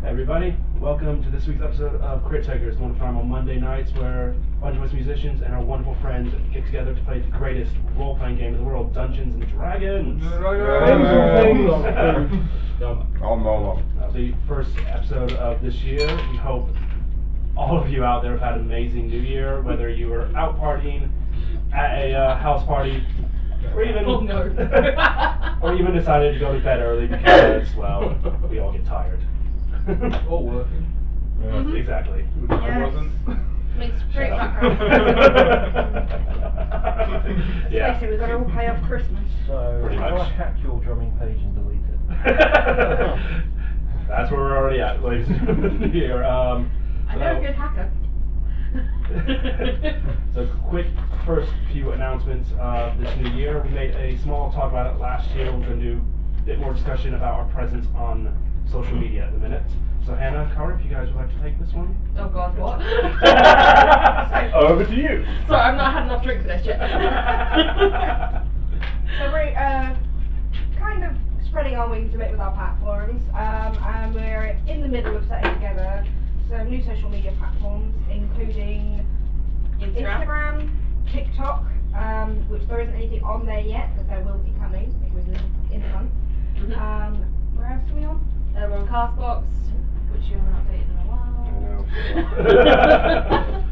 Everybody, welcome to this week's episode of Crit Takers, the one time on Monday nights where a bunch of us musicians and our wonderful friends get together to play the greatest role-playing game in the world, Dungeons and Dragons. The first episode of this year. We hope all of you out there have had an amazing New Year, whether you were out partying, at a house party, or even or even decided to go to bed early because, well, we all get tired. Or working. Exactly. Yes. Wasn't. Makes great background. Yeah. Basically, we've got to all pay off Christmas. So, Pretty how do I much. hack your drumming page and delete it? That's where we're already at, ladies and gentlemen. Here. I know a good hacker. So quick first few announcements of this new year. We made a small talk about it last year. We're going to do a bit more discussion about our presence on social media at the minute. So Hannah, Cara, if you guys would like to take this one. Oh God, what? Over to you. Sorry, I've not had enough drink for this yet. So we're kind of spreading our wings a bit with our platforms, and we're in the middle of setting together some new social media platforms, including Instagram, TikTok, which there isn't anything on there yet, but there will be coming in the month. Where else are we on? We're on Castbox, which you haven't updated in a while.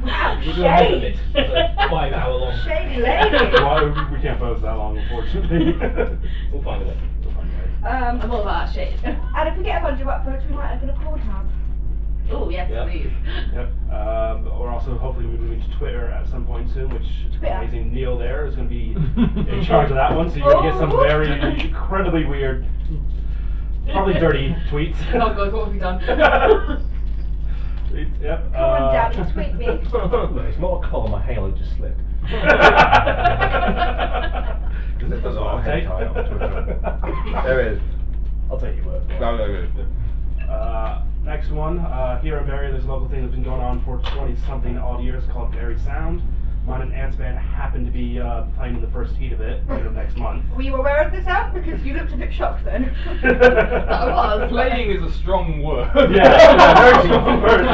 Wow, We're shade! 5-hour long. Shady lady! Well, we can't post that long, unfortunately. We'll find a way. I'm all about that shit. And if we get a bunch of upvotes, we might open a corn hub. Oh yes, Yeah. please. Yep. We're also hopefully moving to Twitter at some point soon, which Twitter. amazing Neil there is going to be in charge of that one. So you're going to get some very incredibly weird, probably dirty tweets. Oh God, what have we done? Tweets, yep. Come on, Daddy, tweet me. Look, it's not a collar, my halo just slipped. Because it does all Okay. hentai on Twitter. There is. I'll take your word for it. No, there is. Next one, here in Barrie, there's a local thing that's been going on for 20-something odd years called Barrie Sound. Mine and Ant's band happen to be playing in the first heat of it next month. Were you aware of this, Al? Because you looked a bit shocked then. I was. Playing is a strong word. Yeah, very strong word.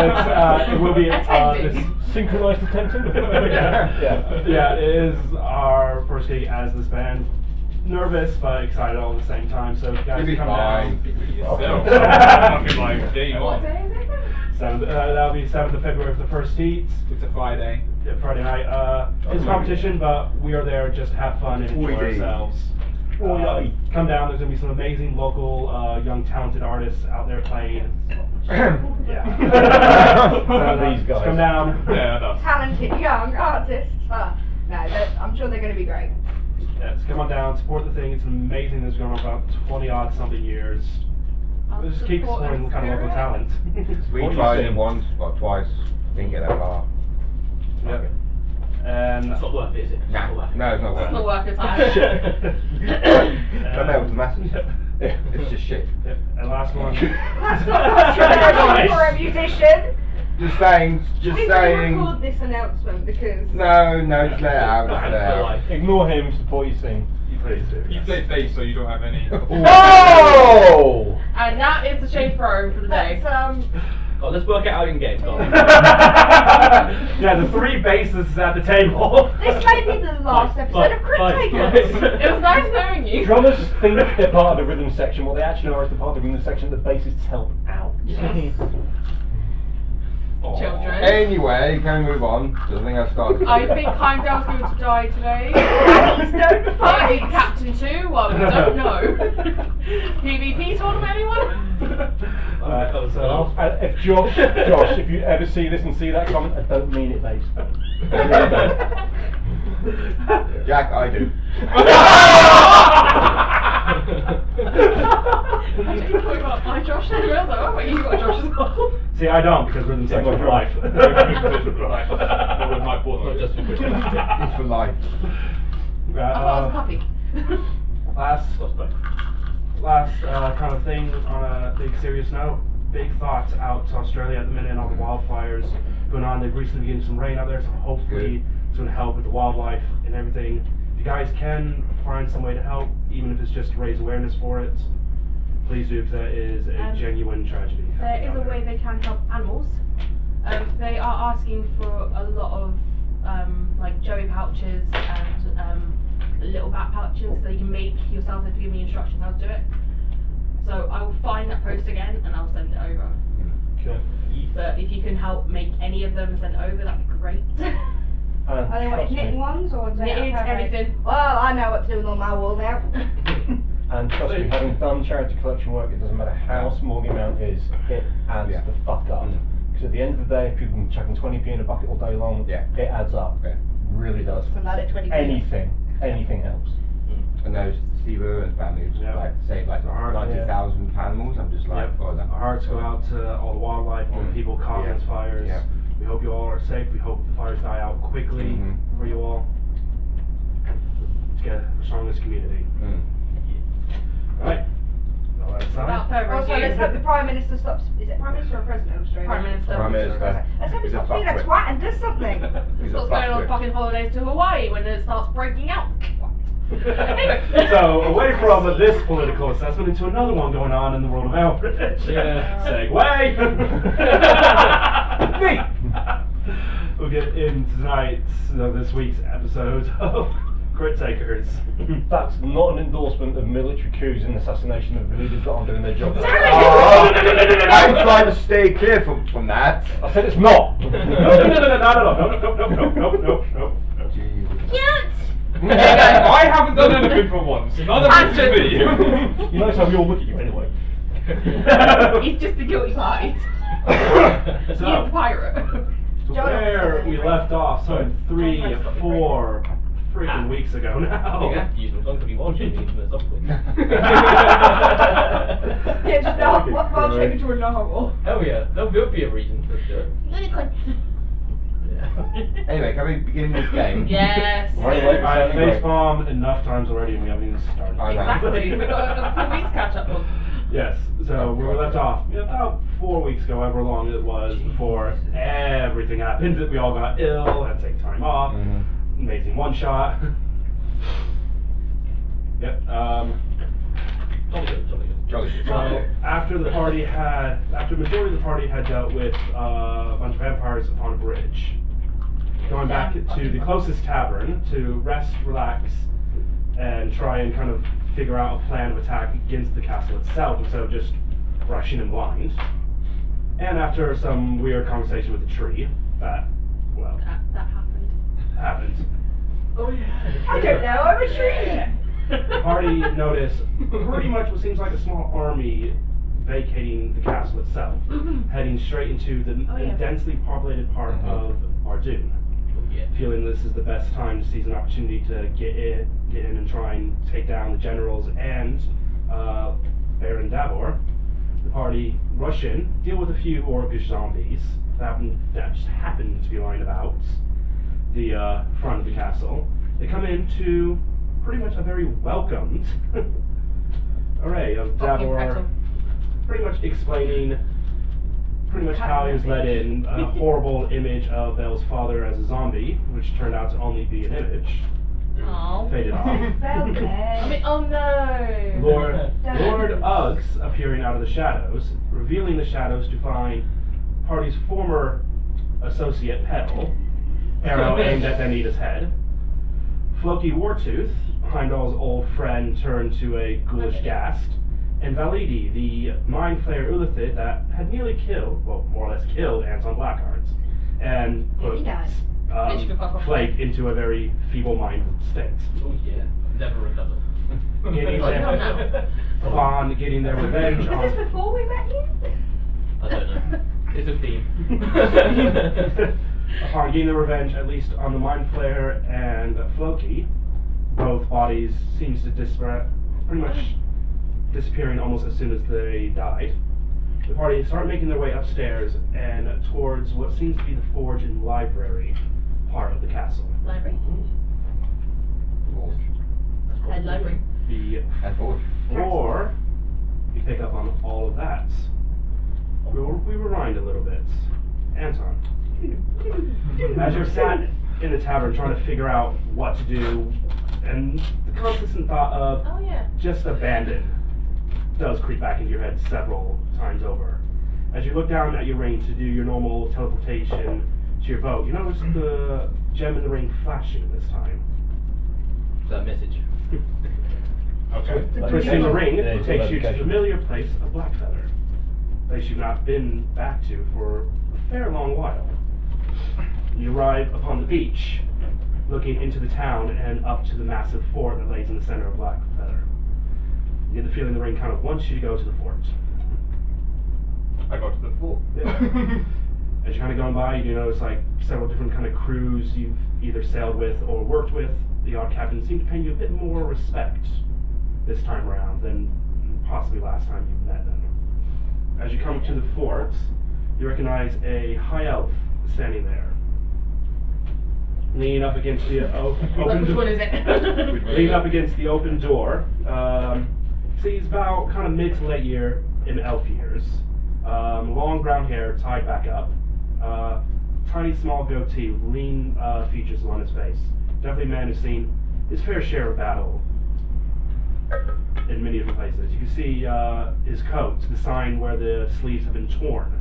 It will be Attending. Synchronized attention? Yeah, it is our first gig as this band. Nervous but excited all at the same time. So if you guys You'll be come fine. down. Yourself. Fucking like, there you What are. day is it? That'll be 7th of February for the first heat. It's a Friday. Yeah, Friday night. It's a competition, but we are there just to have fun and enjoy ourselves. Come down. There's gonna be some amazing local young talented artists out there playing. Yeah. These guys. Come down. Yeah, that's. Talented young artists. No, I'm sure they're going to be great. Yeah, just come on down, support the thing. It's amazing. It's going on for about 20-odd something years. We'll just keep supporting kind of local talent. We What do you tried it think? once, or twice, didn't get that far. Yep. And It's not worth it, is it? It's not worth it. No, it's not It's not worth worth it. your time. Don't know, it's massive. It's just shit. Yep. And last one. That's not controversial for a musician. Just saying, just We saying. record this announcement because No, just let it out, just let it out. Ignore him, support your thing. Please do. You play bass, so you don't have any. Oh! And that is the shade throw for the day. that's Oh, let's work it out in game. Yeah, the three bassists at the table. this may be the last episode of Crit Takers. It was nice knowing you. Drummers think they're part of the rhythm section. What they actually are is the part of the rhythm section that bassists help out. Children. Anyway, can we move on? Because I think I started. I think Heimdall's going to die today. He's known to Maybe fight. Captain 2, well, we don't know. PvP tournament, anyone? So If Josh, if you ever see this and see that comment, I don't mean it, bass. Jack, I do. I didn't talk about my Josh anyway. I was like, oh, wait, you got a Josh as well. see, I don't because rhythm section for life. Not just for Christmas. It's for life. I thought I was a puppy. Last kind of thing on a big serious note. Big thoughts out to Australia at the minute and all the wildfires going on. They've recently been getting some rain out there, so hopefully it's going to help with the wildlife and everything. If you guys can find some way to help, even if it's just to raise awareness for it, Please do, because that is a genuine tragedy. There is a way they can help animals. They are asking for a lot of like joey pouches and little bat pouches that you can make yourself if you give me instructions how to do it. So I will find that post again and I'll send it over. Cool. But if you can help make any of them and send it over, that'd be great. Are they like trust me- knitting ones or do they Knitted, have everything. Well, I know what to do with all my wool now. And trust me, having done charity collection work, it doesn't matter how small the amount is, it adds Yeah. the fuck up. Because at the end of the day, people can chucking 20p in a bucket all day long, Yeah. it adds up. Yeah. Really does. From that at 20p. Anything helps. And those Steve Irwin's families, Yeah. like, saved like Our- 90,000 animals. I'm just like, Yep. oh, that. Our hearts go out to all the wildlife, all the people caught in those fires. Yeah. We hope you all are safe. We hope the fires die out quickly Mhm. for you all. To get a strongest community. Right. Well, that's Without time. further Also, let's ado, hope the Prime Minister stops. Is it Prime Minister or President of Australia? Prime Minister. Prime Minister. Let's hope he He's a stops being a fuckwit. twat and does something. He's a what's going on fuckwit. fucking holidays to Hawaii when it starts breaking out? Anyway. So, away from this political assessment into another one going on in the world of Elbridge. Yeah. Segway! Me! We'll get into this week's episode of Crit Takers. That's not an endorsement of military coups and assassination of leaders that aren't doing their job. I'm trying to stay clear from that. I said it's not! No. I haven't done anything for once. None of it's Anton. me. You notice how we all look at you anyway. He's just the guilty party. He's the So, pirate. where we left off some 3, 4 freaking weeks ago You now. have to use them. Don't be watching them at some point. Yeah, just now, while taking to a novel. Oh yeah, there'll be a reason for it. Anyway, can we begin this game? Yes. Right away. I've facepalmed enough times already and we haven't even started. I know. Exactly. We've got a few weeks catch up on. Yes, so where we left off, about 4 weeks ago, however long it was, before everything happened, that we all got ill, had to take time off, amazing one shot. Yep, Jolly good, jolly good. Jolly good. so after the majority of the party had dealt with a bunch of vampires upon a bridge, going back to the closest tavern to rest, relax, and try and kind of figure out a plan of attack against the castle itself instead of just rushing in blind. And after some weird conversation with the tree, that happened. Oh yeah. I don't know, I'm a tree. The party noticed pretty much what seems like a small army vacating the castle itself, heading straight into the densely populated part of Ardoon. Yeah. Feeling this is the best time to seize an opportunity to get in and try and take down the generals and Baron Davor. The party rush in, deal with a few orcish zombies that just happen to be lying about the front of the castle. They come into pretty much a very welcomed array of Davor, pretty much explaining how he was let in, a horrible image of Belle's father as a zombie, which turned out to only be an image. Oh. Faded off. I mean, oh no. Lord Uggs appearing out of the shadows, revealing the shadows to find party's former associate Petal, arrow aimed at Danita's head. Floki Wartooth, Heimdall's old friend turned to a ghoulish ghast, and Validi, the mind flayer Ulithid that had nearly killed, well, more or less killed Anton Blackheart, and put He died. Flake into a very feeble-minded state. Oh yeah. Never recover. Getting upon getting their revenge Was this on... before we met you? I don't know. It's a theme. Upon getting their revenge, at least on the Mind Flayer and Floki, both bodies seems to pretty much disappearing almost as soon as they died. The party start making their way upstairs and towards what seems to be the forge and library part of the castle. Library. Forge. Head library. The And forge. floor, you pick up on all of that. We rewind a little bit. Anton, as you're sat in the tavern trying to figure out what to do, and the constant thought of Oh yeah. just abandon does creep back into your head several times over. As you look down at your ring to do your normal teleportation to your boat, you notice the gem in the ring flashing this time. Is that a message? Okay. Twisting the ring, Yeah, it it's takes a you to the location. familiar place of Blackfeather. A place you've not been back to for a fair long while. You arrive upon the beach, looking into the town and up to the massive fort that lays in the center of Blackfeather. You get the feeling the ring kind of wants you to go to the fort. I go to the fort. As you're kind of going by, you do notice like several different kind of crews you've either sailed with or worked with. The odd captain seem to pay you a bit more respect this time around than possibly last time you met them. As you come to the fort, you recognize a high elf standing there. Leaning up against the open Which one is it? leaning up against the open door. So he's about kind of mid to late year in elf years. Long brown hair tied back up. Tiny small goatee, lean features on his face. Definitely a man who's seen his fair share of battle in many different places. You can see his coat, the sign where the sleeves have been torn.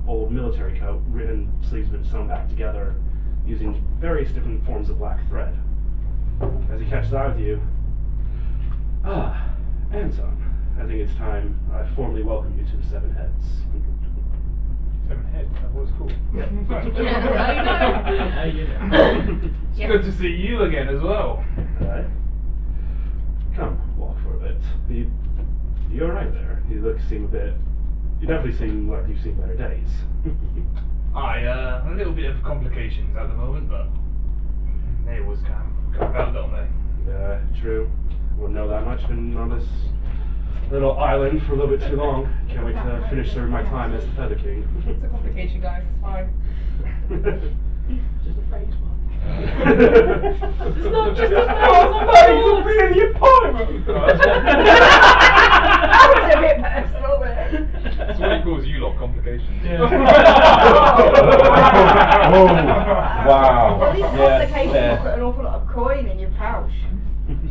Old military coat, ribbon sleeves have been sewn back together using various different forms of black thread. As he catches eye with you, Anton, I think it's time I formally welcome you to the Seven Heads. 7 heads, that was cool. Yeah, how you know? It's Yeah. good to see you again as well. Alright. Come, walk for a bit. You alright there? You seem a bit... You definitely seem like you've seen better days. A little bit of complications at the moment, but they always come about, don't they? Yeah, true. Wouldn't know that much. Been on this little island for a little bit too long. Can't wait to finish serving my time as the Feather King. It's a complication, guys. It's fine. Just a phase one. It's not just a You're really important! That was a bit personal, but... That's what he calls you lot, complications. Oh, wow. Well, these Yes, complications yeah. put an awful lot of coin in your pouch.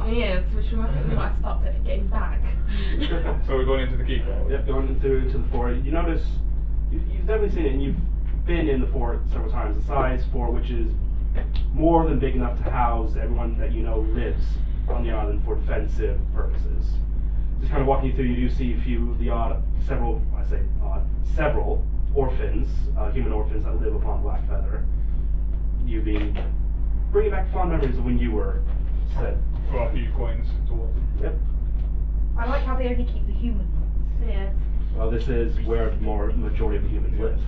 Yes, which we might start getting back. So we're going into the keep. Yep, going into the fort. You notice, you've definitely seen it, and you've been in the fort several times. The size fort, which is more than big enough to house everyone that you know lives on the island for defensive purposes. Just kind of walking you through, you do see a few of the several orphans, human orphans that live upon Blackfeather. You bringing back fond memories of when you were said. For a few coins towards them. Yep. I like how they only keep the human ones. Yes. Well, this is where the majority of the humans live.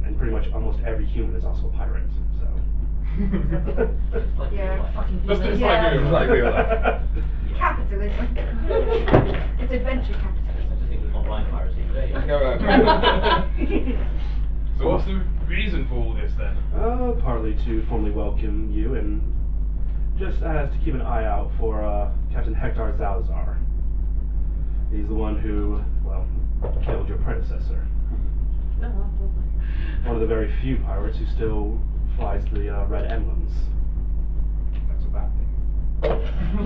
And pretty much almost every human is also a pirate, so. It's like Yeah, real life. Fucking Just humans. it's Yeah. like real life. Capitalism. It's adventure capitalism. I think we're online piracy today. So what's the reason for all this then? Partly to formally welcome you and just as to keep an eye out for Captain Hector Zalazar. He's the one who, well, killed your predecessor. No, One of the very few pirates who still flies the red emblems. That's a bad thing.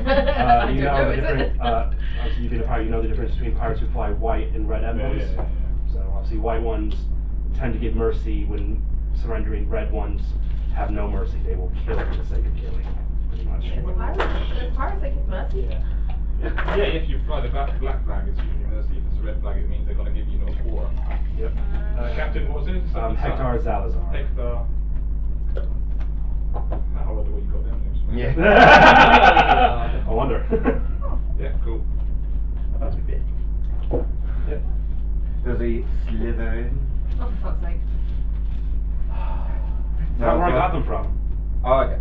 I You don't know know, the is difference. it? Obviously, you've been a pirate. You know the difference between pirates who fly white and red emblems. Yeah. So obviously, white ones tend to give mercy when surrendering. Red ones have no mercy. They will kill for the sake of killing, pretty much. There's pirates that give mercy. Yeah, if you fly the black flag, it's usually mercy. If it's a red flag, it means they're going to give you no quarter. Yep. Captain, what was it? Hector Zalazar. Hector. How old the way you got them names? Yeah. I wonder. Yeah, cool. That's a bit. Yep. Does he slither in? Oh, for fuck's sake. Is that where I got them from? Oh, okay.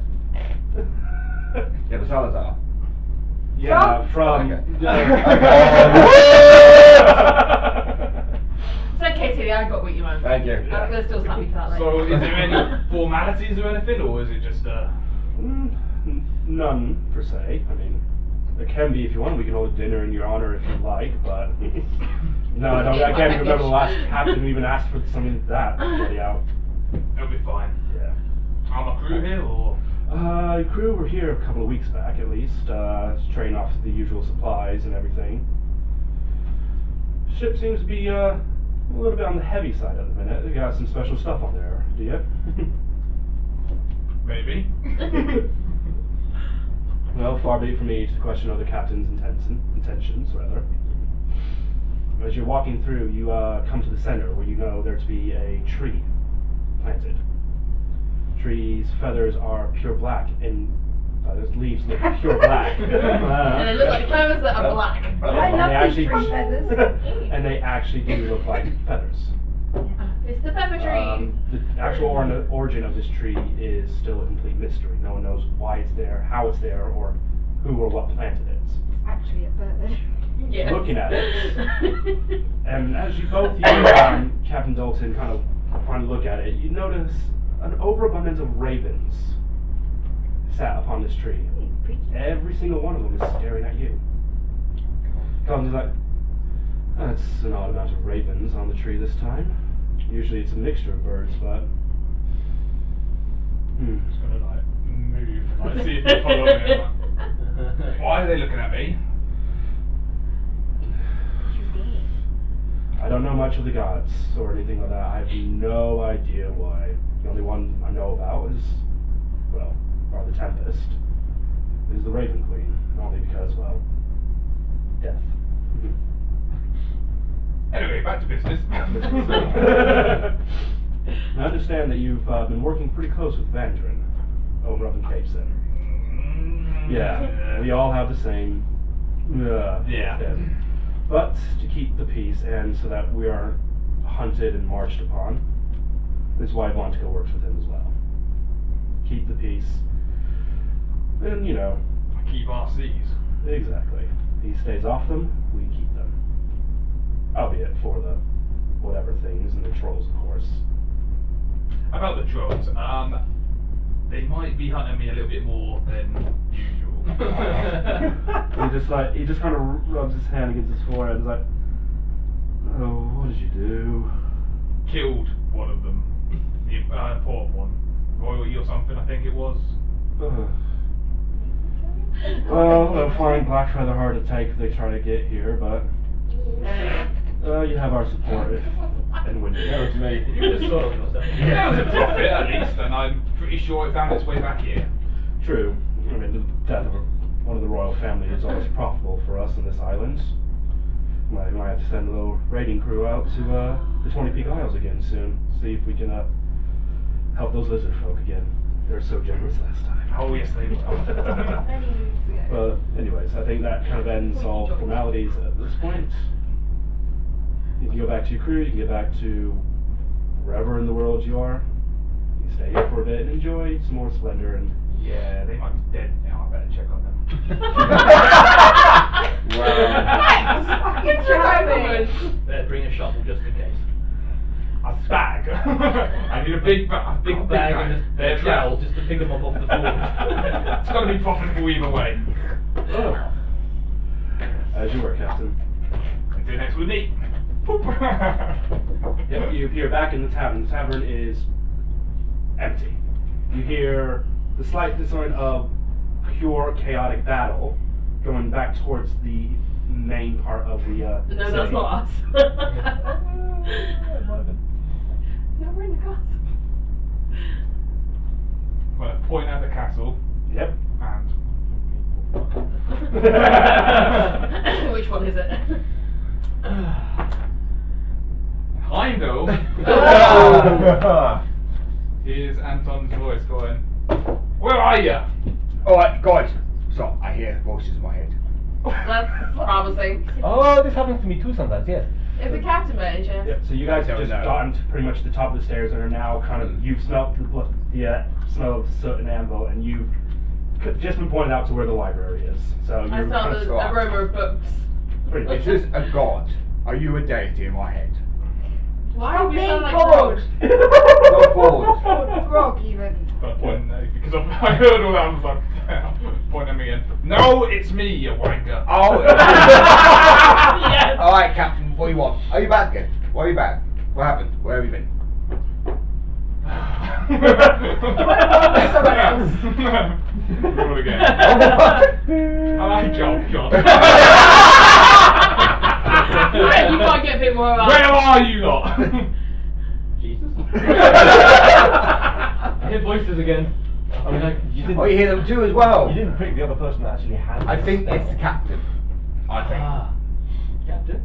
Yeah, the Salazar. Yeah, from. It's okay, Tilly, I got what you meant. Thank you. I'm gonna still slap you for that later. So, is there any formalities or anything, or is it just None per se. I mean, there can be if you want. We can hold dinner in your honor if you'd like, but no, I don't. I can't even remember the last captain who even asked for something like that. Bloody out. It'll be fine. Yeah. I'm a crew here, or Crew were here a couple of weeks back, at least, trading off the usual supplies and everything. Ship seems to be a little bit on the heavy side at the minute. They got some special stuff on there, do you? Maybe. Well, far be it from me to question other captain's intentions, rather. As you're walking through, you come to the center where you know there to be a tree planted. Tree's feathers are pure black, and those leaves look pure black. And they look like feathers that are black. I love these tree feathers. And they actually do look like feathers. It's the feather tree. The actual origin of this tree is still a complete mystery. No one knows why it's there, how it's there, or who or what planted it. Actually, a bird. Yes. Looking at it, and as you both, Captain Dalton, kind of finally look at it, you notice an overabundance of ravens sat upon this tree. Every single one of them is staring at you. Comes like, that's an odd amount of ravens on the tree this time. Usually it's a mixture of birds, but Just gonna like move and like see if they follow me. Like, why are they looking at me? I don't know much of the gods or anything like that. I have no idea why. The only one I know about is, well, or the Tempest, is the Raven Queen. Only because, well, death. Anyway, back to business. I understand that you've been working pretty close with Vandrin over up in Cape Center. Yeah, we all have the same. Yeah. Them. But to keep the peace and so that we are hunted and marched upon, is why Vontico works with him as well. Keep the peace. And, you know. Keep our seas. Exactly. He stays off them, we keep them. Albeit for the whatever things and the trolls, of course. About the trolls, they might be hunting me a little bit more than usual. He just kind of rubs his hand against his forehead and is like, oh, what did you do? Killed one of them. The important one. Royalty or something, I think it was. Well, they'll find Blackfeather hard to take if they try to get here, but you have our support if and when you That was me. You just saw yourself. Yeah, it was a profit at least, and I'm pretty sure it found its way back here. True. I mean, the death of one of the royal family is always profitable for us on this island. We might have to send a little raiding crew out to the 20 Peak Isles again soon. See if we can help those lizard folk again. They were so generous last time. Oh yes, they were. Well, anyways, I think that kind of ends all formalities at this point. You can go back to your crew, you can get back to wherever in the world you are. You can stay here for a bit and enjoy some more splendor and Yeah, they might be dead now. I better check on them. Fucking charming. Better bring a shovel just in case. A bag. I need a big bag. Big bag and a trowel just to pick them up off the floor. It's got to be profitable either way. oh. As you were, Captain. Until next we meet. Yep, you appear back in the tavern. The tavern is empty. You hear the slight discern of pure chaotic battle going back towards the main part of the No, city. that's not us. No, we're in the castle. Well, point at the castle Yep. and Which one is it? Heimdall. Here's Anton's voice going, where are you? Alright, guys, stop. I hear voices in my head. That's promising. Oh, this happens to me too sometimes, yes. Is the captain by any chance? Yep. So you guys have Don't just know. gotten to pretty much the top of the stairs and are now kind of, you've smelt the smell of soot and ambo, and you've just been pointed out to where the library is. So I you're smell kind the of right. aroma of books. pretty much. This is a god. Are you a deity in my head? Why are we being sound like bored. frogs? Not forward. Grog even. But because I heard all that, I was like, point at me again. No, it's me, you wanker. Oh. Yes. Alright, Captain, what do you want? Are you back again? Why are you back? What happened? Where have you been? someone else. Roll again. I like John. You might get a bit more. Where are you lot? Jesus. I hear voices again. I mean, like, Oh, you hear them too as well? You didn't pick the other person that actually had I this. think it's the captain. I think. Ah, Captain.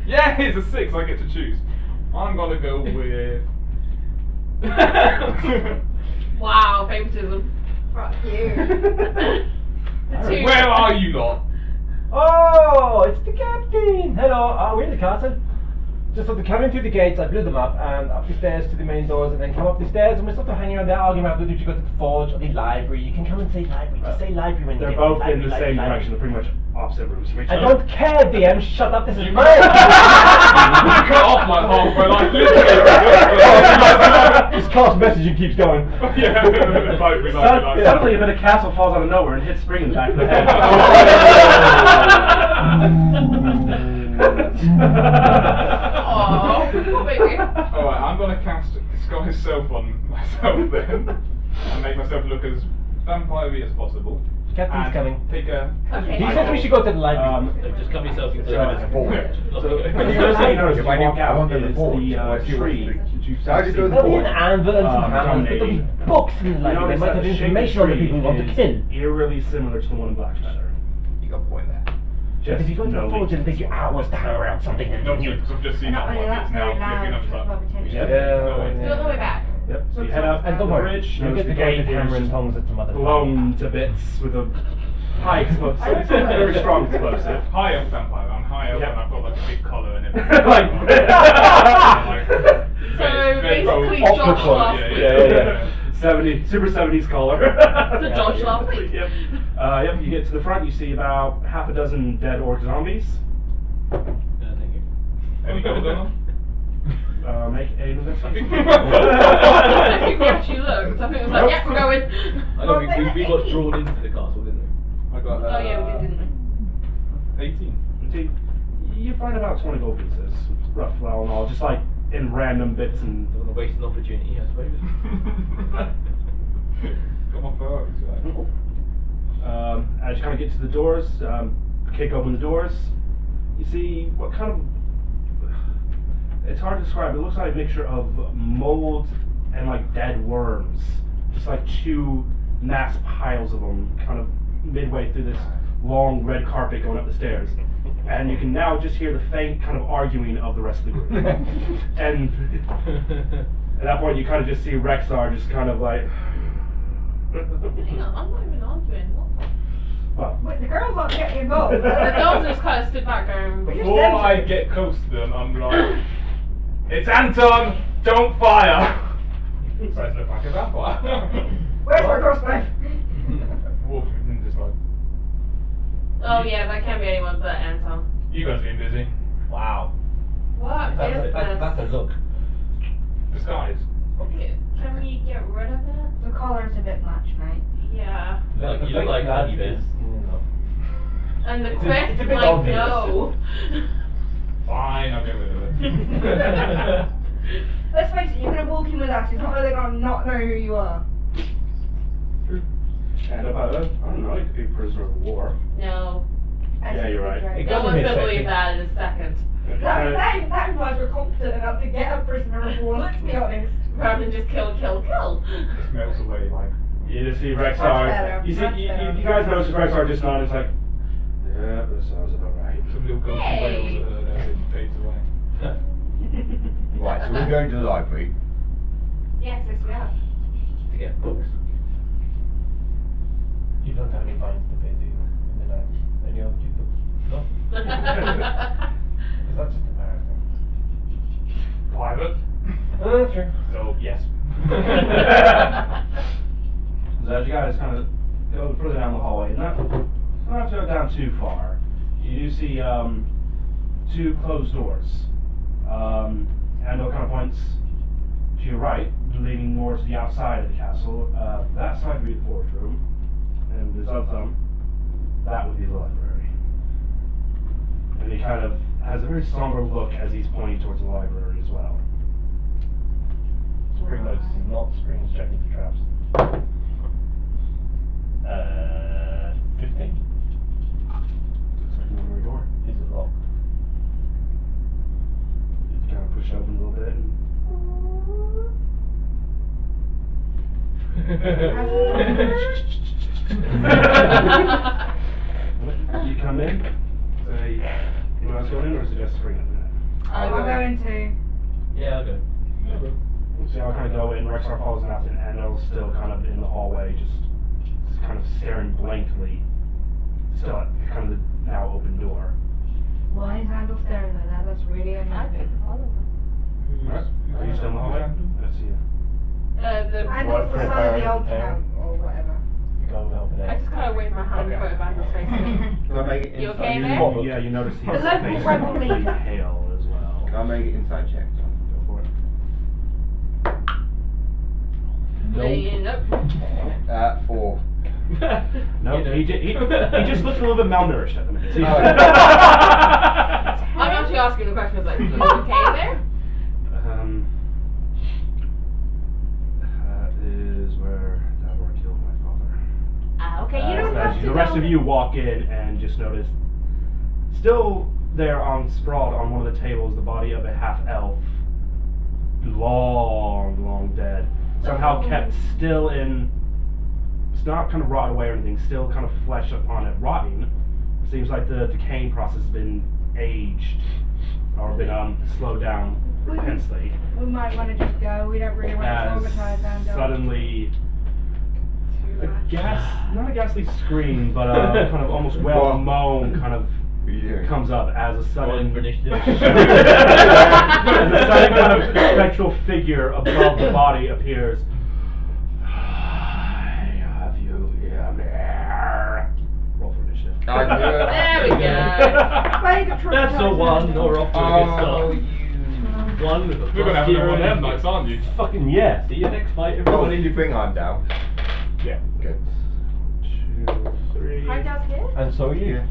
Yeah, it's a 6. I get to choose. I'm gonna go with. Wow, favoritism. Fuck you. The two. Where are you lot? Oh, it's the captain! Hello, we're in the castle. Just after coming through the gates, I blew them up and up the stairs to the main doors and then come up the stairs and we're sort of hanging around there arguing about whether you go to the forge or the library. You can come and say library, just say library when you They're get both there. in the Library, same library. direction. They're pretty much opposite rooms from each I other. don't care, DM, shut up, this is You mine! cut off my halfway, like literally. This cast messaging keeps going. Yeah, Suddenly a bit of castle falls out of nowhere and hits Spring in the back of the head. Aww, poor baby. Alright, I'm gonna cast Disguise Self on myself then. And make myself look as vampire-y as possible. Captain's And coming. Take a. Okay. He says we should go to the library. Just cover yourself in So it's a forward. So the first thing you notice If when I you walk I out want them is to forward. the I see what tree you that you So I just do the There'll be forward. an anvil and some hammers, but there'll be dominating. books in the You library. They notice might that have the shape information of on the the people we want to tree kill. is eerily similar to the one in Blackfeather. You got a point there. Just If you go to the no forge and leaks. take you hours to hang around something and No, you because I've just seen Not how only much that's it's now very loud, looking up it's stuff. above attention. Yep. Do it all the way back. Yep. So you head up And the don't worry, bridge. you Notice get the to go gate with hammer and is tongs at some other blown to bits with a high explosive. It's a very strong explosive. High elf vampire. I'm high elf Yep. and I've got like a big collar and everything. Like- So basically Opera Josh collar, last yeah, week. yeah. 70, super 70s color. It's a Josh last week. Yep. Yep. You get to the front. You see about half a dozen dead orc zombies. Thank you. Any gold on them? Make an investigation. I think we actually looked. I think it was like, yeah, we're going. I know we got drawn into the castle, didn't we? I got. Oh yeah, we did, didn't we? 18. See, you find about 20 gold pieces, rough well and all, just like in random bits and. Don't want to waste an opportunity, I suppose. Got my priorities right. As you kind of get to the doors, kick open the doors, you see what kind of. It's hard to describe. It looks like a mixture of mold and like dead worms, just like two mass piles of them, kind of midway through this long red carpet going up the stairs. And you can now just hear the faint kind of arguing of the rest of the group. And at that point, you kind of just see Rexar just kind of like. Hang on, I'm not even arguing. What? Well, Wait, the girls aren't getting involved. The girls just kind of stood back going. Before I get close to them, I'm like, it's Anton, don't fire! So I look like a vampire. Where's my crossbow? Walk and just like, Oh yeah, that can't be anyone but Anton. you guys been busy. Wow. What is this? That's a look. Disguise. Can we get rid of it? The collar's a bit much, mate. Yeah. You look like Honey Bears. And the It's a quest, bit like, obvious. no. Fine, I'll get rid of it. Let's face it, you're gonna walk in with us. It's not like they're gonna not know who you are. and about it, I don't know, it could be a prisoner of war. No. Yeah, you're right. It No doesn't one's make gonna sense. believe that in a second. That implies we're competent enough to get a prisoner of war, let's be honest. Rather than just kill. It smells away like. You just see Much Rexar. better, You see, much you better. guys notice Rexar just nodding. It's like, yeah, that sounds about right. Some little ghost Hey. whales that are there, it fades away. Right, so we're going to the library. Yes, yes we are. To get books. You don't have any fines to pay, do you? In the night? Any overdue books? No? Because that's just embarrassing. Private. True. So, yes. So as you guys kind of go further down the hallway, not to go down too far, you do see two closed doors. Anton kind of points to your right, leading more to the outside of the castle. That side would be the forge room, and his other thumb, that would be the library. And he kind of has a very somber look as he's pointing towards the library as well. Spring notices not screens checking for traps. 15. Looks like an ordinary door. Is it locked? You kind of push it open a little bit and you come in, say, anyone else going in, or is it just spring at the minute? I'll go into. Yeah, I'll go. So I'll kind of go in, Rexar follows Nathan, and Anton's still kind of in the hallway, just kind of staring blankly, still at kind of the now open door. Why is Handle staring like that? That's really unhappy. Alright, are you still in the hallway? Let's see you. Handle's the son of the old count, or whatever. You go and help it I out. just kind of wave my hand in front of Anton's face. Can I make it You inside? okay there? Yeah, you notice he's The local face rebel pretty leader. pale as well. Can I make it inside check? Go for it. Nope. 4. No, You he just looks a little bit malnourished at the minute. Oh. I'm actually asking the question, like, you okay there? That is where Davor killed my father. Okay, you don't have to The rest go. of you walk in and just notice, still there sprawled on one of the tables, the body of a half-elf, long dead. Somehow kept still in, it's not kind of rotted away or anything, still kind of flesh upon it, rotting. Seems like the decaying process has been aged, or been slowed down intensely. We might want to just go. We don't really want to As traumatize Handle. suddenly, not a ghastly scream, but a kind of almost What? well moan kind of What are you doing? comes up as a sudden Rolling for initiative. as a sudden kind of spectral figure above the body appears. I have you here. Roll for initiative. I knew it. There we go. Play the truth. That's a 1, or off to a good start. Oh, you. 1 with a You're gonna have plus another one of them 0. nights, aren't you? Fucking yeah. See you next fight, Oh, everybody. did you bring Arm down? Yeah. Good. 2, 3. Hi, Dad's here. And so are you.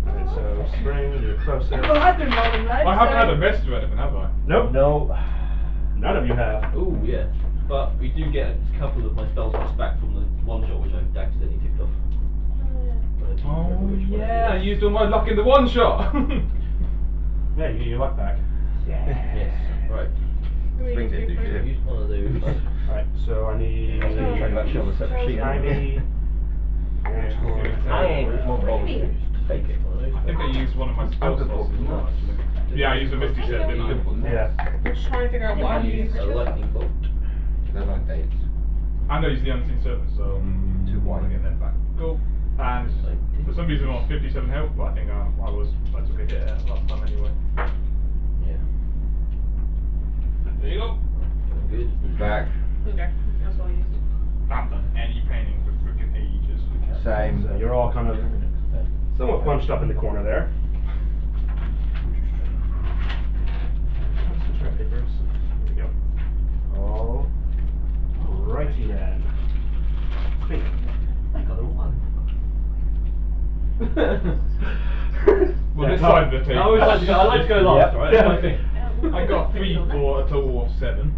Alright, so spring, you're closer. Well, I've been rolling loads. I haven't so- had a vest or anything, have I? Nope, No. none of you have. Ooh, yeah. But we do get a couple of my spell slots back from the one shot which I accidentally ticked off. But I don't remember which one it Yeah, I is. used all my luck in the one shot. Yeah, you get your luck back. Yes, right. Springs it, do shit. Use one of those. Alright, so I need I was gonna check that shit on the separate sheet. 90. I ain't more bold. Take it. One of those. I think I used one of my spell slots as well, actually. Yeah, I used a Misty set, didn't I? Yeah. I'm just trying to figure out what I use. A lightning bolt. They're like dates. And I used the Unseen Serpent, so 2 I want to get wine. them back. Cool. And for some reason I'm on 57 health, but I think I took a hit last time anyway. Yeah. There you go. Good. He's back. Okay, that's what I used. I haven't done any painting for freaking ages. Same. So you're all kind of somewhat bunched up in the corner there. Switch my papers. There we go. All righty then. Speak. I got a 1. Well, Yeah, this no. side of the table. I always like to go. I like to go last, Yep. right? That's my thing. I got 3 for a total of 7.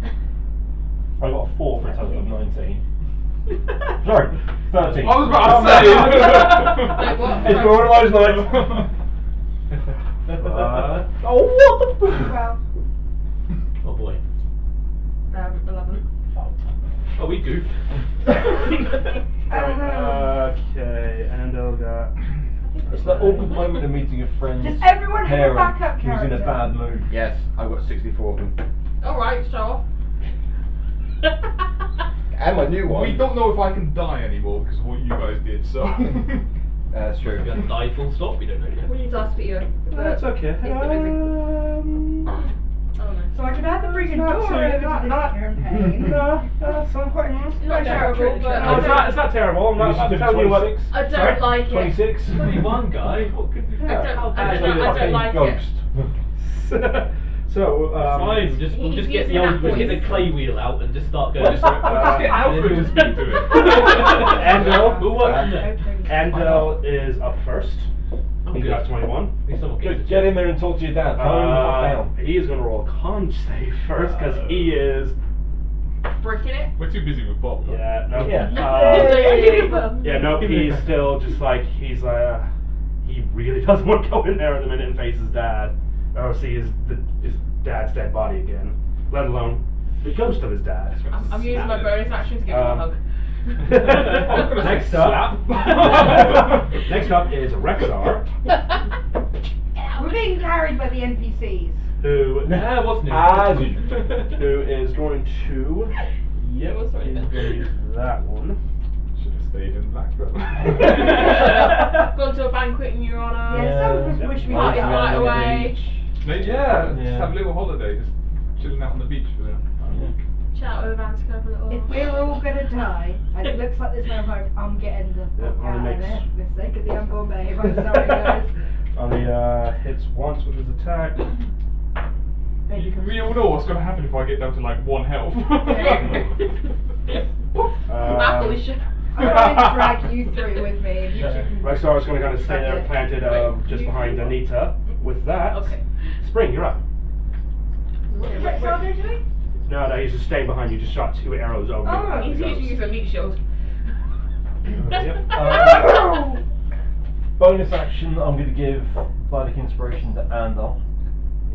I got a 4 for a total of 19. Sorry, 13. I was about to say. Like what? It's been one of those nights. Oh, what the fuck? Well, Oh boy. 11. Oh, we goofed. Okay, Andel got. It's that awkward moment of meeting a friend's Does everyone have a parent backup who's in a character? bad mood. Yes, I've got 64 of them. Alright, show off. And my new one. We don't know if I can die anymore because of what you guys did, so. That's true. We have to die full stop. We don't know yet. We need to ask for you. That's okay. It's been busy. Oh no. so I could have the freaking door over to this campaign. That's not quite. It's not terrible, but No, it's not terrible. I'm not telling you what. 26? I don't like it. 26? Only one guy. What could be I don't Actually, like it. ghost. So, Fine, we'll just get the old, we'll get the clay wheel out and just start going. Just get Alfred to speak to it. Andel. We'll work from there. Andel is up first. Oh He got 21. If someone gets Good, it. get in there and talk to your dad. Calm him the fuck down. He is going to roll a con save first because he is. Bricking it. We're too busy with Bob. Yeah, no. Yeah. Yeah, no, he's still just like, he really doesn't want to go in there in a minute and face his dad, or see his dad's dead body again, let alone the ghost of his dad. I'm using my bonus action to give him a hug. Next up, next up is Rexar, We're being carried by the NPCs. who What's new? who is going to It was already done. use that one. Should have stayed in Blackburn. Gone to a banquet in your honour. Yeah, some of us wish we Party had right that. away. Just have a little holiday, just chilling out on the beach for a week. Chat over Anton a little. If we're all gonna die, and it looks like there's no hope, I'm getting the fuck Yeah, out of makes- there. For the sake of the unborn babe, I'm sorry guys. Only hits once with his attack. We all know what's going to happen if I get down to like 1 health. Appaloosia. I'm going to drag you through with me. And you two can Rexar is going to kind of stay there Okay. planted just You- behind Anita. With that, Okay. Spring, you're up. What's Rexar doing? No, he's just staying behind you. Just shot 2 arrows over. Oh, the He's ghost. using his meat shield. Yep. Bonus action I'm going to give Bardic Inspiration to Anton.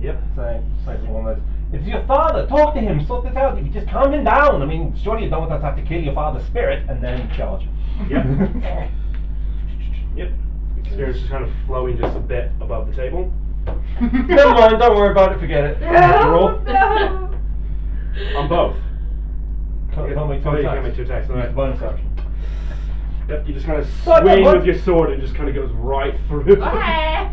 Yep. Say one of those. It's your father, talk to him, sort this out. If you just calm him down. I mean, surely you don't want us to have to kill your father's spirit and then charge. Yep. Yep. Experience is kind of flowing just a bit above the table. Never mind, don't worry about it, forget it. Roll. No! On both. Can't make two Oh, you attacks. can't make 2 attacks. Use Alright. bonus action. Yep. You just kind of What? swing What? with your sword and just kind of goes right through. Okay.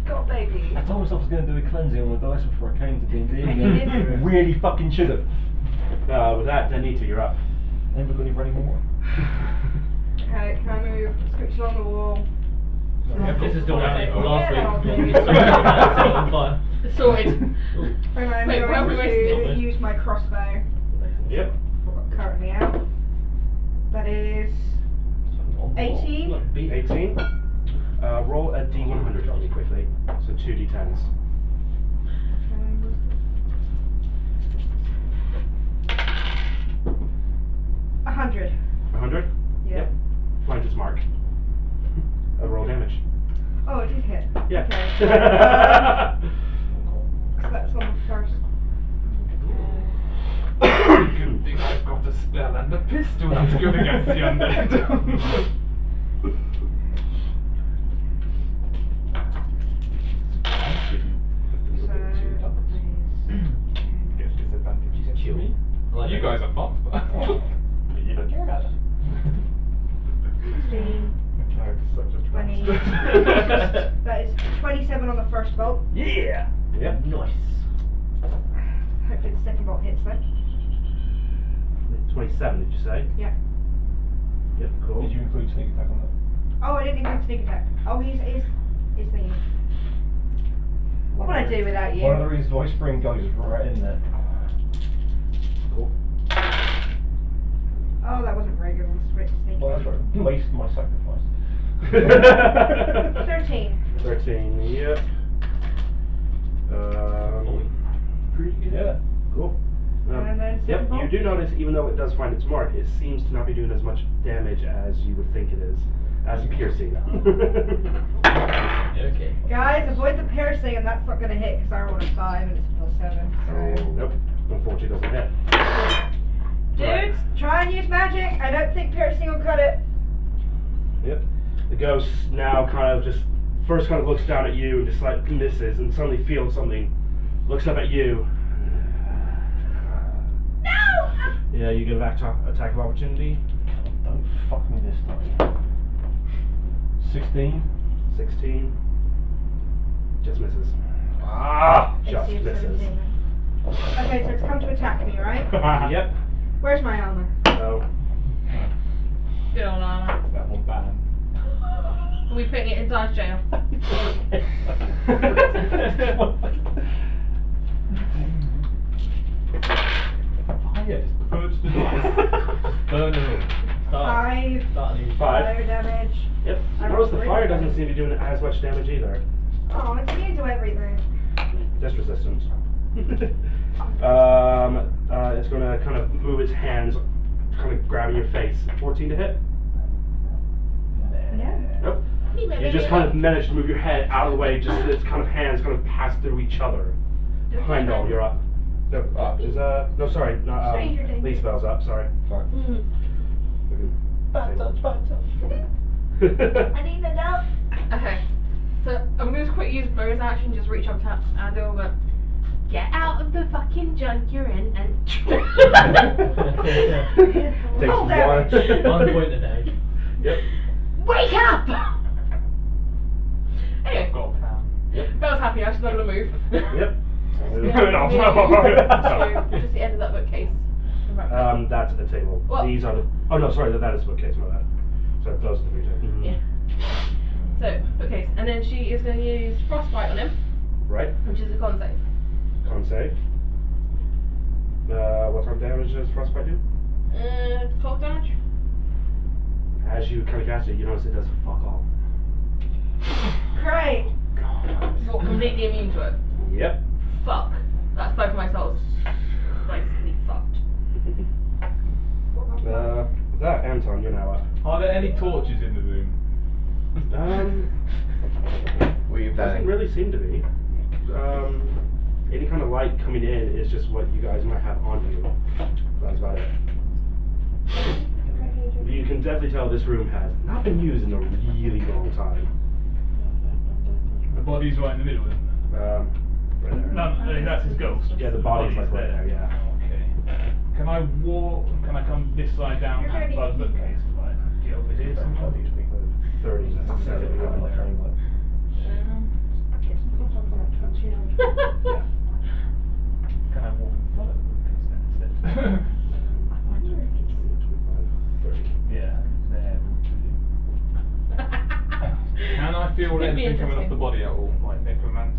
God, baby. I told myself I was going to do a cleansing on the dice before I came to D&D. And you didn't. Really fucking should have. With that, Anita, you're up. Anybody got any more? Okay, can I move? Scooch along the wall. This is still happening from last Yeah, week. I'll do. Set it on fire. Sorted. And I'm Wait, where are we going wasting to it? use my crossbow. Yep. Currently out. That is 18. 18. Roll a D100 for me quickly. So 2 D10s. 100. 100. Yeah. Yep. Finds its mark. Roll damage. Oh, it did hit. Yeah. Okay. So that's on the first. Good thing I've got a spell and a pistol that's good against the undead. So Gets disadvantage. Kill me. You guys are fucked, but You don't care about it. 16, Clark is such a 20. trash. That is 27 on the first bolt. Yeah! Yep. Nice. Hopefully the second bolt hits then. 27, did you say? Yeah. Yep, cool. Did you include sneak attack on that? Oh, I didn't include sneak attack. Oh, he's thinking. What would I do without you? One of the reasons why Spring goes right in there. Cool. Oh, that wasn't very good on the sneak. Well, that's right. Waste my sacrifice. 13. 13, yep. Pretty good. Yeah. Cool. And then Yep, second you bolt? do notice, even though it does find its mark, it seems to not be doing as much damage as you would think it is. As piercing. Okay. Guys, avoid the piercing, and that's not going to hit because I rolled a 5 and it's a +7. So. Nope, unfortunately doesn't hit. Dudes, try and use magic. I don't think piercing will cut it. Yep. The ghost now kind of just first kind of looks down at you and just like misses and suddenly feels something. Looks up at you. No! Yeah, you get an attack of opportunity. Don't fuck me this time. 16. 16. Just misses. Ah! Just AC of misses. 17 then. Okay, so it's come to attack me, right? Yep. Where's my armor? So. Good old armor. That one banned. Are we putting it in Dodge jail? Fire just purged the dice. Burn them all. Start. 5 Start a new. Five. fire damage. notice the fire doesn't seem to be doing as much damage either. Oh, it's immune to everything. Just resistance. It's gonna kind of move its hands, kind of grabbing your face. 14 to hit? No. Nope. You just kind of managed to move your head out of the way, just so its kind of hands kind of pass through each other. Heimdall, you're up. No, no, sorry, not, Stranger danger. Lisbel's up, sorry. Sorry. Bad touch, bad touch. I need an help. Okay. So I'm gonna just quick use bonus action, just reach up tap and do go, get out of the fucking junk you're in and Takes Roll damage. 1 point a day. Yep. wake up! Anyway, I've got a plan. Belle's happy now, she's not gonna move. Yep. Just the end of that bookcase. That's the table. Well- These are the. Oh no, sorry, that is the bookcase. My bad. So those are the three tables. Yeah. So, bookcase. And then she is going to use Frostbite on him, Right. which is a con save. Con save. What type of damage does frostbite do? 12 damage. As you kind of cast it, you notice it does fuck all. Great. You're completely immune to it. Yep. Fuck. That's both of my spells. Basically fucked. That Anton, you're now up. Are there any torches in the room? What are you Doesn't planning? really seem to be. Any kind of light coming in is just what you guys might have on you. That's about it. You can definitely tell this room has not been used in a really long time. The body's right in the middle, isn't it? Right there. No, that's his ghost. Yeah, the body's like right there, yeah. Okay. Can I walk? Can I come this side down You're and gonna bud need to bookcase? Like, get over here somehow? 30, that's 7 right there. Yeah. Can I walk in front of the bookcase then instead? 25, 30. Yeah, there will do. Can I feel It'd be anything coming off the interesting. body at all? Like necromancy,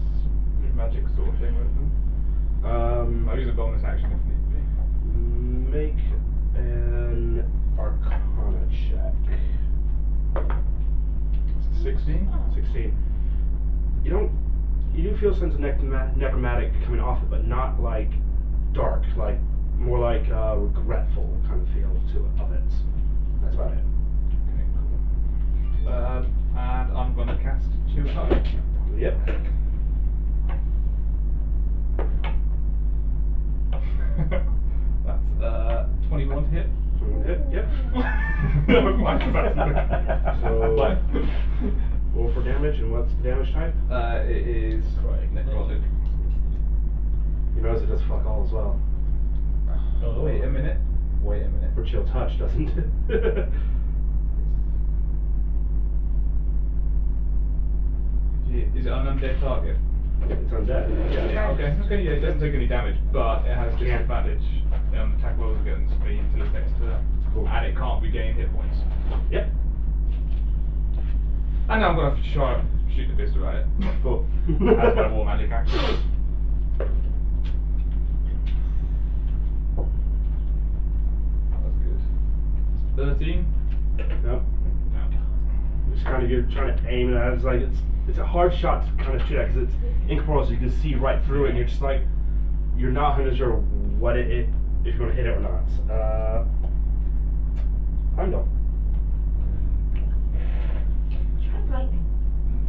magic sort of thing with them? I'll use a bonus action if need be. Make an Arcana check. 16? 16. You do feel a sense of necromantic coming off it, but not like dark, like more like regretful kind of feel to it of it. That's about it. Okay, cool. And I'm gonna cast Chill Touch. Yep. That's 21 to hit. Yep. Never mind, 'cause that's So, roll for damage, and what's the damage type? It is necrotic. You notice it does fuck all as well. Oh, wait a minute. For chill touch, doesn't it? Is it an undead target? It's undead. Yeah. Okay, yeah, it doesn't take any damage, but it has disadvantage on attack rolls against me until its next turn. Cool. And it can't regain hit points. Yep. And now I'm gonna have to try shoot the pistol at it. Cool. As my war magic action. That's good. 13? Nope. No. It's kind of, you're trying to aim it at it. It's like it's a hard shot to kind of shoot at because it's incorporeal, so you can see right through it. And you're just like, you're not 100% sure what if you're going to hit it or not. Heimdall.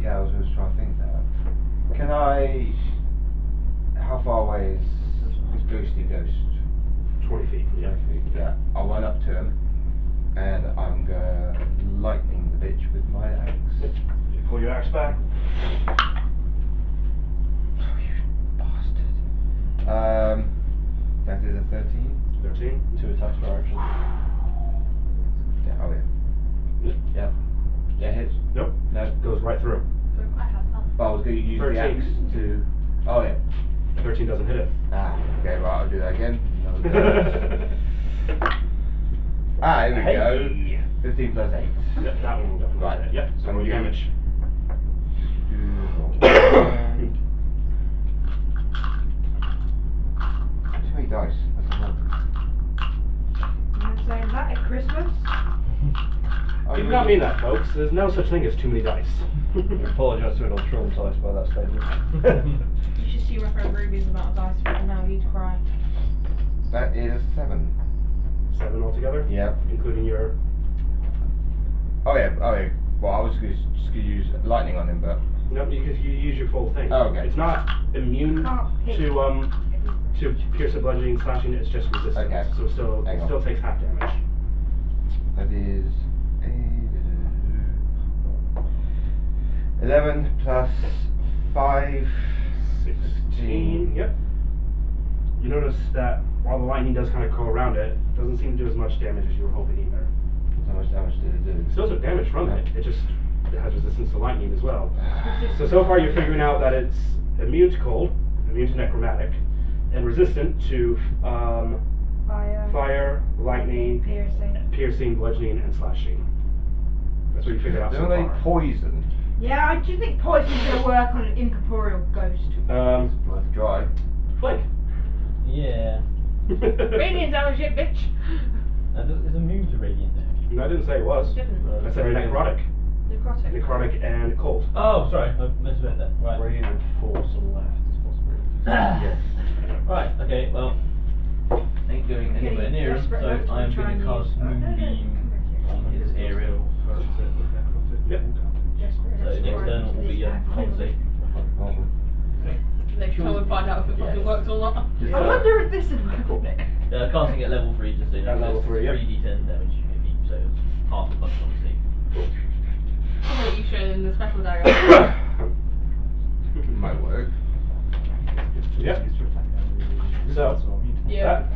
Yeah, I was just trying to think that. Can I... How far away is this ghosty ghost? 20 feet. Yeah. 20 feet. Yeah. I'll run up to him and I'm gonna lightning the bitch with my axe. You pull your axe back. Oh, you bastard. That is a 13. 13. 2 attacks per action. Yeah, oh yeah. Yep. Yeah. Yeah, hits. Nope. No. Goes right through. So I have that. But I was going to use 13. the axe to... Oh yeah. 13 doesn't hit it. Ah, okay, right, I'll do that again. Ah, here we Hey. go. 15 plus 8. Yep, that one will definitely Right. hit it. Yep. So And roll you- damage. Too many dice. That's a lot. I'm saying that at Christmas. I You do not mean that, folks. There's no such thing as too many dice. I apologise to anyone traumatised by that statement. You should see my friend Ruby's amount of dice for it now, you'd cry. That is 7. 7 altogether? Yep. Including your... Oh yeah. Well, I was just gonna use lightning on him, but No, because you use your full thing. Oh, okay. It's not immune to piercing, bludgeoning, slashing. It's just resistance. Okay. So Hang it on. still takes half damage. that is 11 plus 5. 16. Yep. You notice that while the lightning does kind of go around it, it doesn't seem to do as much damage as you were hoping either. How much damage did it do? It still took damage from it. It has resistance to lightning as well. So far you're figuring out that it's immune to cold, immune to necromantic, and resistant to fire, lightning, piercing, bludgeoning, and slashing. That's what you figured out so Don't they far. poison? Yeah, I do think poison's going to work on an incorporeal ghost. Worth a try. Flake. Yeah. Radiant damage it, bitch! It's immune to radiant damage. No, I didn't say it was. Didn't. I said necrotic. Necrotic. Necrotic and cold. Oh, sorry, I misread that. Right. Radiant force on left is possible. Yes. Right, okay, well, ain't going anywhere near him, so I'm going to cast Moonbeam on his area. Yep. So next turn will be con save. Next time we'll find out if it fucking works or not. I wonder if this would work. Casting at level 3, just so you know, At level so 3, yep. 3d10 damage if you, so it's half the plus on the save. Something that you showed in the special diagram. Might work. Yep. So, Yeah.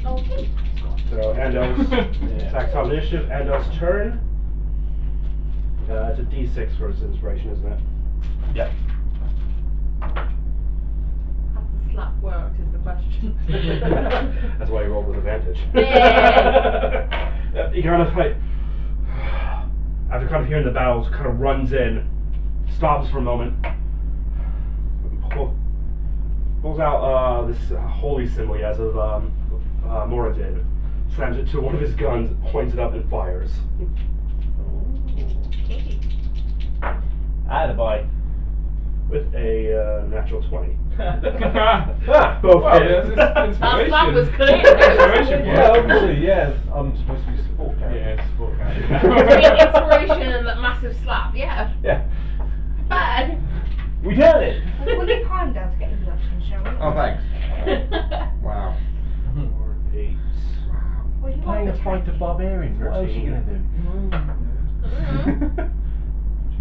Okay. So Ando's attacks on initiative. Ando's turn. It's a D6 for his inspiration, isn't it? Yep. How the slap worked is the question. That's why you rolled with advantage. Yeah. He kind of like, after kind of hearing the battles, kind of runs in, stops for a moment, pulls out this holy symbol he has of Moradin, slams it to one of his guns, points it up, and fires. Attaboy. With a natural 20. Both hit. That slap was clear. Inspiration Yeah, point. obviously, yeah. I'm supposed to be support character. Yeah, support Between inspiration and that massive slap, yeah. Yeah. Bad. We did it! We'll leave time down to get introductions, shall we? Oh, thanks. Wow. 4, 8. Well, you Playing want a the fight of barbarians. What else are you going to do? Mhm.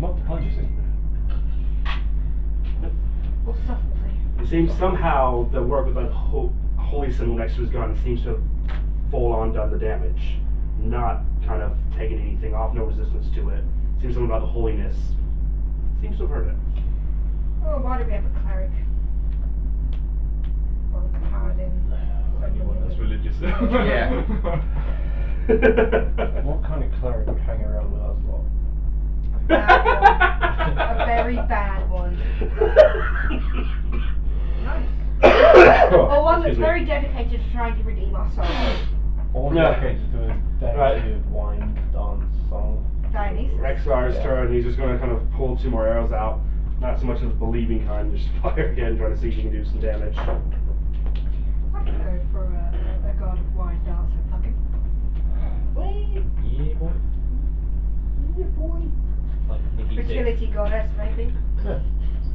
Not the punches in. Or subtlety. It seems somehow the work with that holy symbol next to his gun seems to have full on done the damage, not kind of taking anything off, no resistance to it. Seems something about the holiness seems to have hurt it. Oh, why do we have a cleric? Or a paladin? That's religious. Yeah. What kind of cleric would hang around with us lot? Bad one. A very bad one. Nice. Or one that's Excuse me. very dedicated to trying to redeem our souls. All Yeah. dedicated to a day Right. of wine, dance, song. Dionysus. Rexar's turn, he's just going to kind of pull 2 more arrows out. Not so much of the believing kind, just fire again, trying to see if he can do some damage. I could go for a god of wine, dance, and fucking. Yeah, boy. Yeah, boy. Like Nicky Six. Fertility goddess, maybe. Yeah.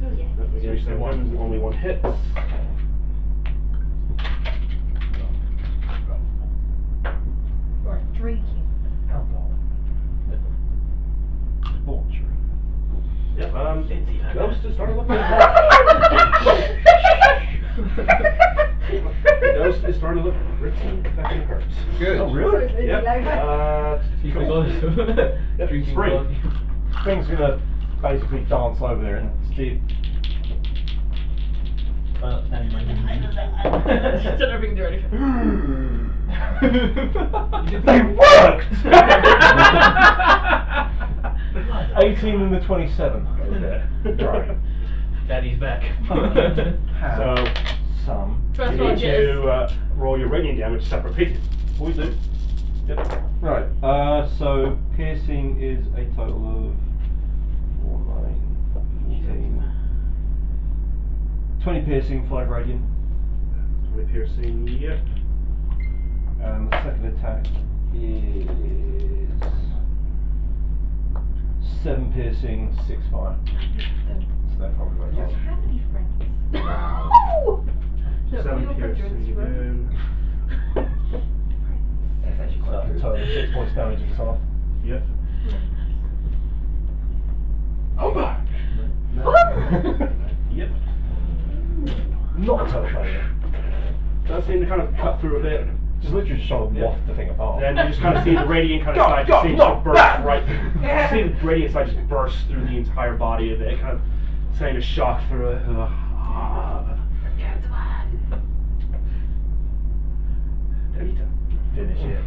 Oh yeah. Again, so only 1 hit. Or drinking. Alcohol. Debauchery. Yep, Ghost is starting to look The Ghost is starting to look pretty fucking hurt. Good. Oh, really? So it's Yep. low. He's got Yep, drinking spring. blood. Thing's gonna basically dance over there and see. Standing right Don't know if we can do anything. They worked! 18 and the 27. Okay. Right. Daddy's back. So, some. First You one need to roll your radiant damage separate pieces. We do. Yep. Right, so piercing is a total of 4, 9, 14. 20 piercing, 5 radiant. 20 piercing, yep. And the second attack is 7 piercing, 6 fire. So that probably won't Just help. how many friends? Oh! Look, 7 all your piercing hundreds, again. That's actually So quite that's a true. total of 6 points damage and half. Yep. I'm back. Yep. Not a total failure. Does seem to kind of cut through a bit. Just literally just trying to waft the thing apart. Then you just kind of see the radiant kind of side just seems to burst right. You see the radiant side just burst through the entire body of it, kind of sending a shock through it. Finish it.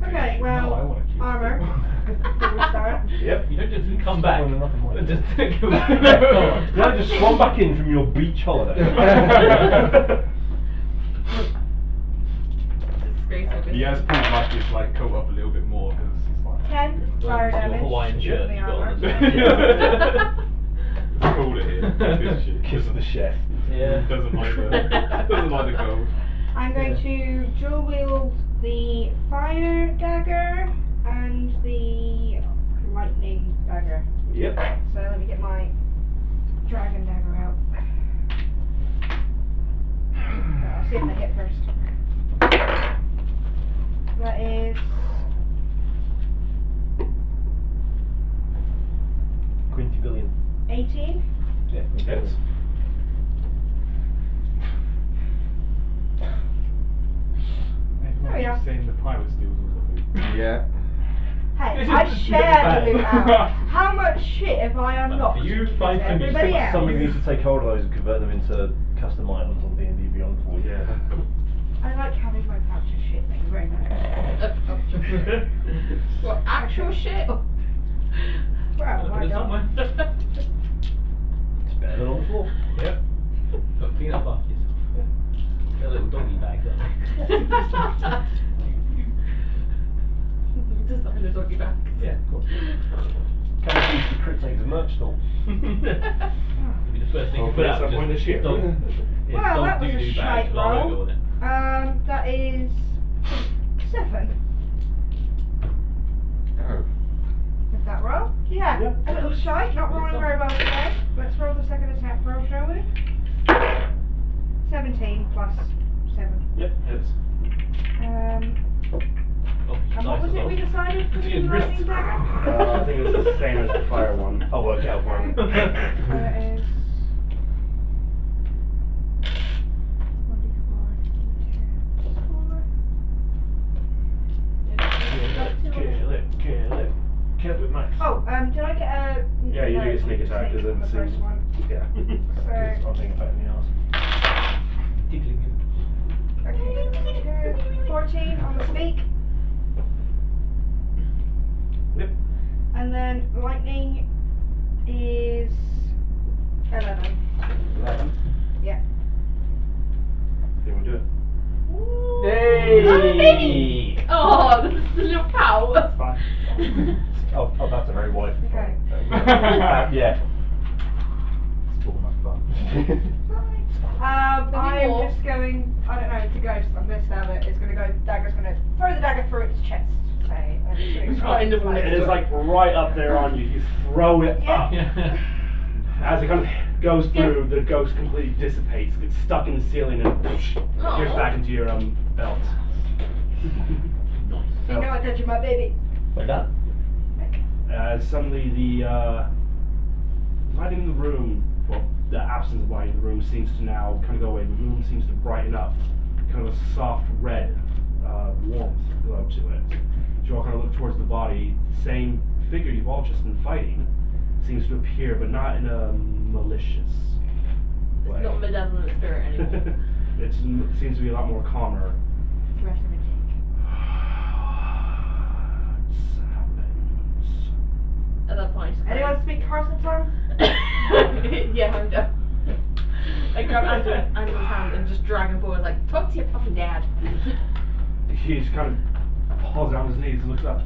Okay, well, armor. Before we start. Yep. You don't just come back. Well, nothing more. Just go back. You don't just swan back in from your beach holiday. He has pulled like his coat up a little bit more because he's like. 10 fire Your damage. Hawaiian shirt in the you got on armor. as well. It's cooler here. This shit. Kiss the chef. Yeah. Doesn't like the gold. I'm going to dual wield the fire dagger and the lightning dagger. Yep. So let me get my dragon dagger out. I'll see if they hit first. That is 20 billion. 18. Yeah, Hits. Oh, yeah. Saying the pirate steals all the loot. Yeah. Hey, I share the loot out. How much shit have I unlocked? for you, compared to 5 can be everybody fixed. else? Somebody needs to take hold of those and convert them into custom items on D&D Beyond for you. Yeah. I like having my pouch of shit, thank you very much. What, actual shit? Well, Put why it not? somewhere. It's better than on the floor. Yep. Got to clean up after yourself. Got a little doggy bag there. Just like the doggy bag. Yeah, cool. Can I use the crit save as a merch store? It'll be the first thing you Hopefully put at out. some point this year. Don't, Well, that was a do-do shite bags with our roll. logo on it. That is 7. Oh. With that roll? Yeah, Yep. a little shite, not rolling very well today. Let's roll the second attack roll, shall we? 17 plus 7. Yep. Hits. Oh, And what was it we decided for the Your wrist. lightning dagger? I think it's the same as the fire one. I'll work out for him. That is Kill it. Kill it with Max. Oh, did I get a... Yeah, you do no, get sneak attack, sneak does it on the seem- first one. Yeah. So, I'm thinking about it in the arse. Tickling him. okay, 14 on the sneak. Yep. And then lightning is 11. 11. Yeah. Then we do it. Hey! Oh, this is a little cow. That's fine. Oh, that's a very wide. Okay. Yeah. It's all my fun. I'm more? just going, I don't know, to ghost. I'm going to stab it. It's going to go, dagger's going to throw the dagger through its chest, say. And it's going to Kind of explode. It is like right up there on you. You throw it up. Yeah. As it kind of goes through, the ghost completely dissipates, gets stuck in the ceiling, and goes back into your belt. You know I touched my baby. Well done. Suddenly the lighting in the room, well, the absence of lighting in the room seems to now kind of go away. The room seems to brighten up, kind of a soft red warmth glow to it. As you all kind of look towards the body, same figure you've all just been fighting seems to appear, but not in a malicious way. It's not malevolent spirit anymore. It seems to be a lot more calmer. It's the rest of it. At that point. Anyone speak Carson tongue? Yeah, I'm done. I grab Anton's hand and just forward, like, talk to your fucking dad. He just kind of falls down on his knees and looks up.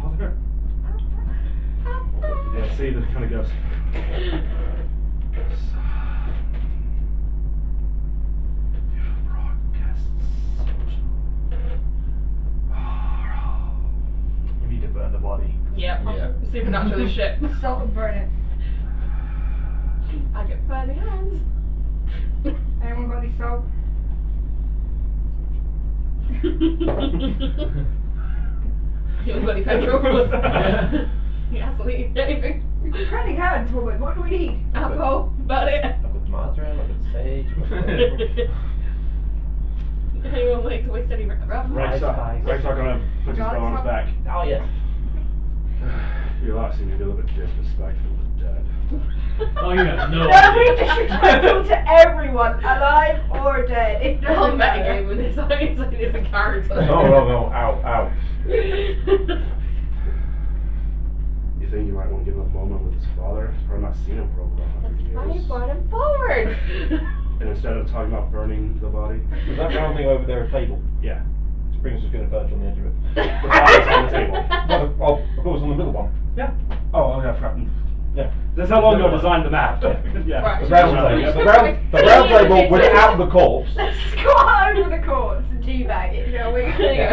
Father? Yeah, see, that kind of goes. You need to burn the body. Yep. Yeah. Supernatural as shit. Salt and burn it. I get burning hands. Anyone got any salt? You haven't got any petrol? You absolutely need anything. Burning hands, woman. What do we need? Alcohol, about it. I've got marjoram, I've got sage. Anyone like to waste any rough? Rex not gonna put his bow on his back. Oh yes. You're asking me to be a little bit disrespectful to the dead. Oh, you have no No, we idea. disrespectful to everyone, alive or dead. It I'm doesn't matter. metagame with this. It's like it's a character. No, ow. You think you might want to give him a moment with his father? He's probably not seen him for over 100 That's why you years. brought him forward. And instead of talking about burning the body, Is that round thing over there a table? yeah, Spring's just going to perch on the edge of it. the body's on the table. Well, of course, on the middle one. Yeah. Oh, I forgot. Yeah. That's how long ago I designed the map. Yeah. Right. The round table. The round table without the corpse. Let's squat over the corpse and teabag it, shall we? There you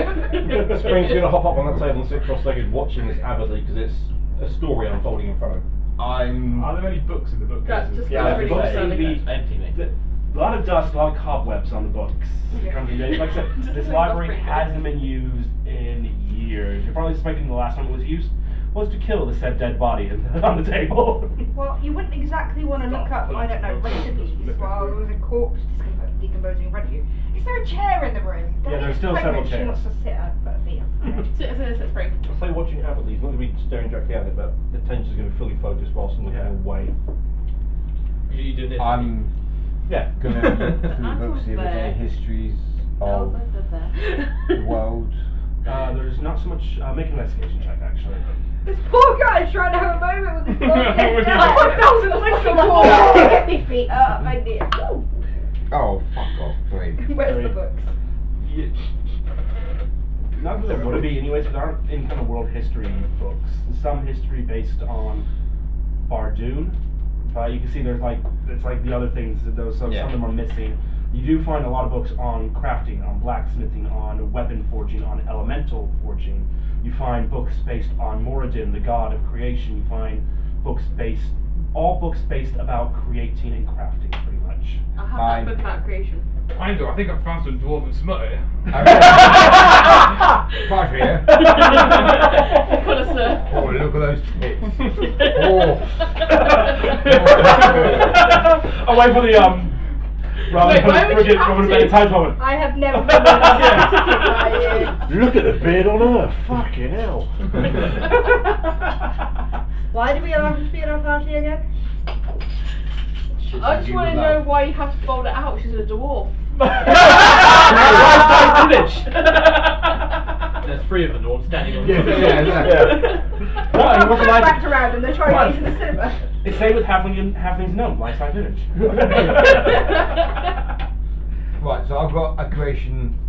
go. Spring's going to hop up on that table and sit cross-legged watching this avidly because it's a story unfolding in front of him. Are there any books in the That's bookcases? just Yeah, that's the really books sounding seem to good. be- Empty, mate. A lot of dust, a lot of cobwebs on the books. Yeah. Kind of, like I said, this library hasn't been used in years. You're probably suspecting the last time it was used was to kill the said dead body on the table. Well, you wouldn't exactly want to look up, I don't know, recipes while there was a corpse decomposing in front of you. Is there a chair in the room? Yeah, there's still several She chairs. wants to sit up, but feet up. Sit Spring. I'll say watching avidly. He's not going to be staring directly at it, but the attention's going to be fully focused whilst I'm looking away. You doing this? Yeah. Gonna look through the books, see if there's any histories of the world. There's not so much. Make an investigation check, actually. This poor guy's trying to have a moment with his dog. With Now, his dog. that was like the wall. Get me feet up, my dear. Ooh. Oh, fuck off, 3. Where's the books? Not that there would be, anyways, but there aren't any kind of world history books. There's some history based on Bardoon, but you can see there's like it's like the other things. Those some of them are missing. You do find a lot of books on crafting, on blacksmithing, on weapon forging, on elemental forging. You find books based on Moradin, the god of creation. You find all books based about creating and crafting, pretty much. I have Fine. that book about creation. I think I've found some dwarven smut here. Part here. Connoisseur. Oh, look at those tits. Oh, wait for the Wait, why would you have to? time moment. I have never been that. Look at the beard on her. Fucking hell. Why do we allow him to be at our party again? I just want to know why you have to fold it out. She's a dwarf. There's 3 of them all standing on Yeah. What? I'm wrapped around and they're trying to get into the cinema. It's same with halflings gnome, lifestyle village. Right, so I've got a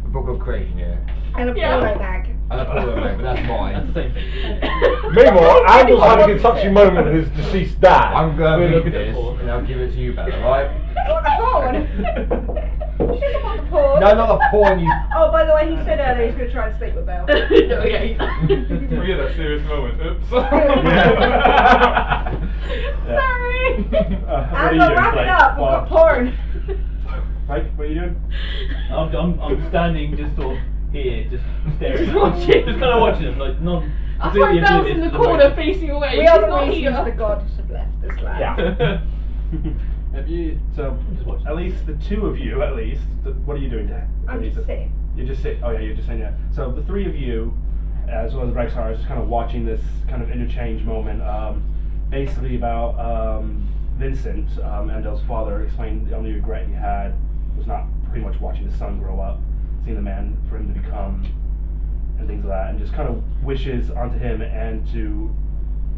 book of creation here. And a Yeah. porno bag. And a porno bag, but that's That's mine. the same thing. Meanwhile, Anton's having a touching moment with his deceased dad. I'm going We're to read looking at this the porn. and I'll give it to you, Bella, right? What the porn? She doesn't want the porn. No, not the porn, you. Oh, by the way, he said earlier he's going to try and sleep with Belle. Okay. We get that serious moment. Oops. Sorry. And we'll wrap it up. We've got porn. Mike, what are you doing? I'm standing just sort of here, just staring. Just watching. Just kind of watching them, like non. That's why completely Belle's oblivious in the to corner moment. facing away. We She's are the not reasons here. the gods have left this land. Yeah. Have you? So, Just watch. at least the 2 of you, what are you doing there? I'm just sitting. You're just sitting. Oh yeah, you're just sitting there. So the 3 of you, as well as Rexar, is just kind of watching this kind of interchange moment. Basically about Vincent, Endel's father, explained the only regret he had was not pretty much watching his son grow up, seeing the man for him to become, and things like that, and just kind of wishes onto him and to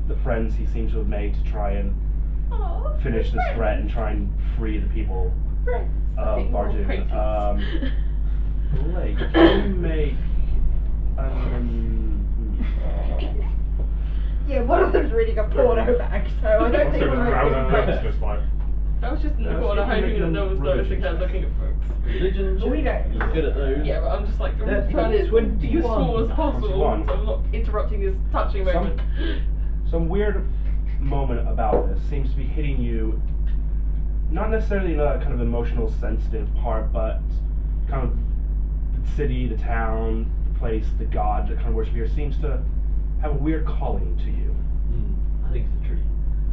the friends he seems to have made to try and Aw, finish this friends. threat and try and free the people Bargin. Blake, can you make Yeah, one of them's really got porno back, so I don't think we're I was just in the corner hoping that no one's noticing her looking at books. Religion check. We don't. You're good at those. Yeah, but I'm just like, I'm That's trying to be 21. as small as possible, 21. so I'm not interrupting this touching moment. Some weird moment about this seems to be hitting you, not necessarily in a kind of emotional, sensitive part, but kind of the city, the town, the place, the god that kind of worship here seems to have a weird calling to you. I think it's the tree.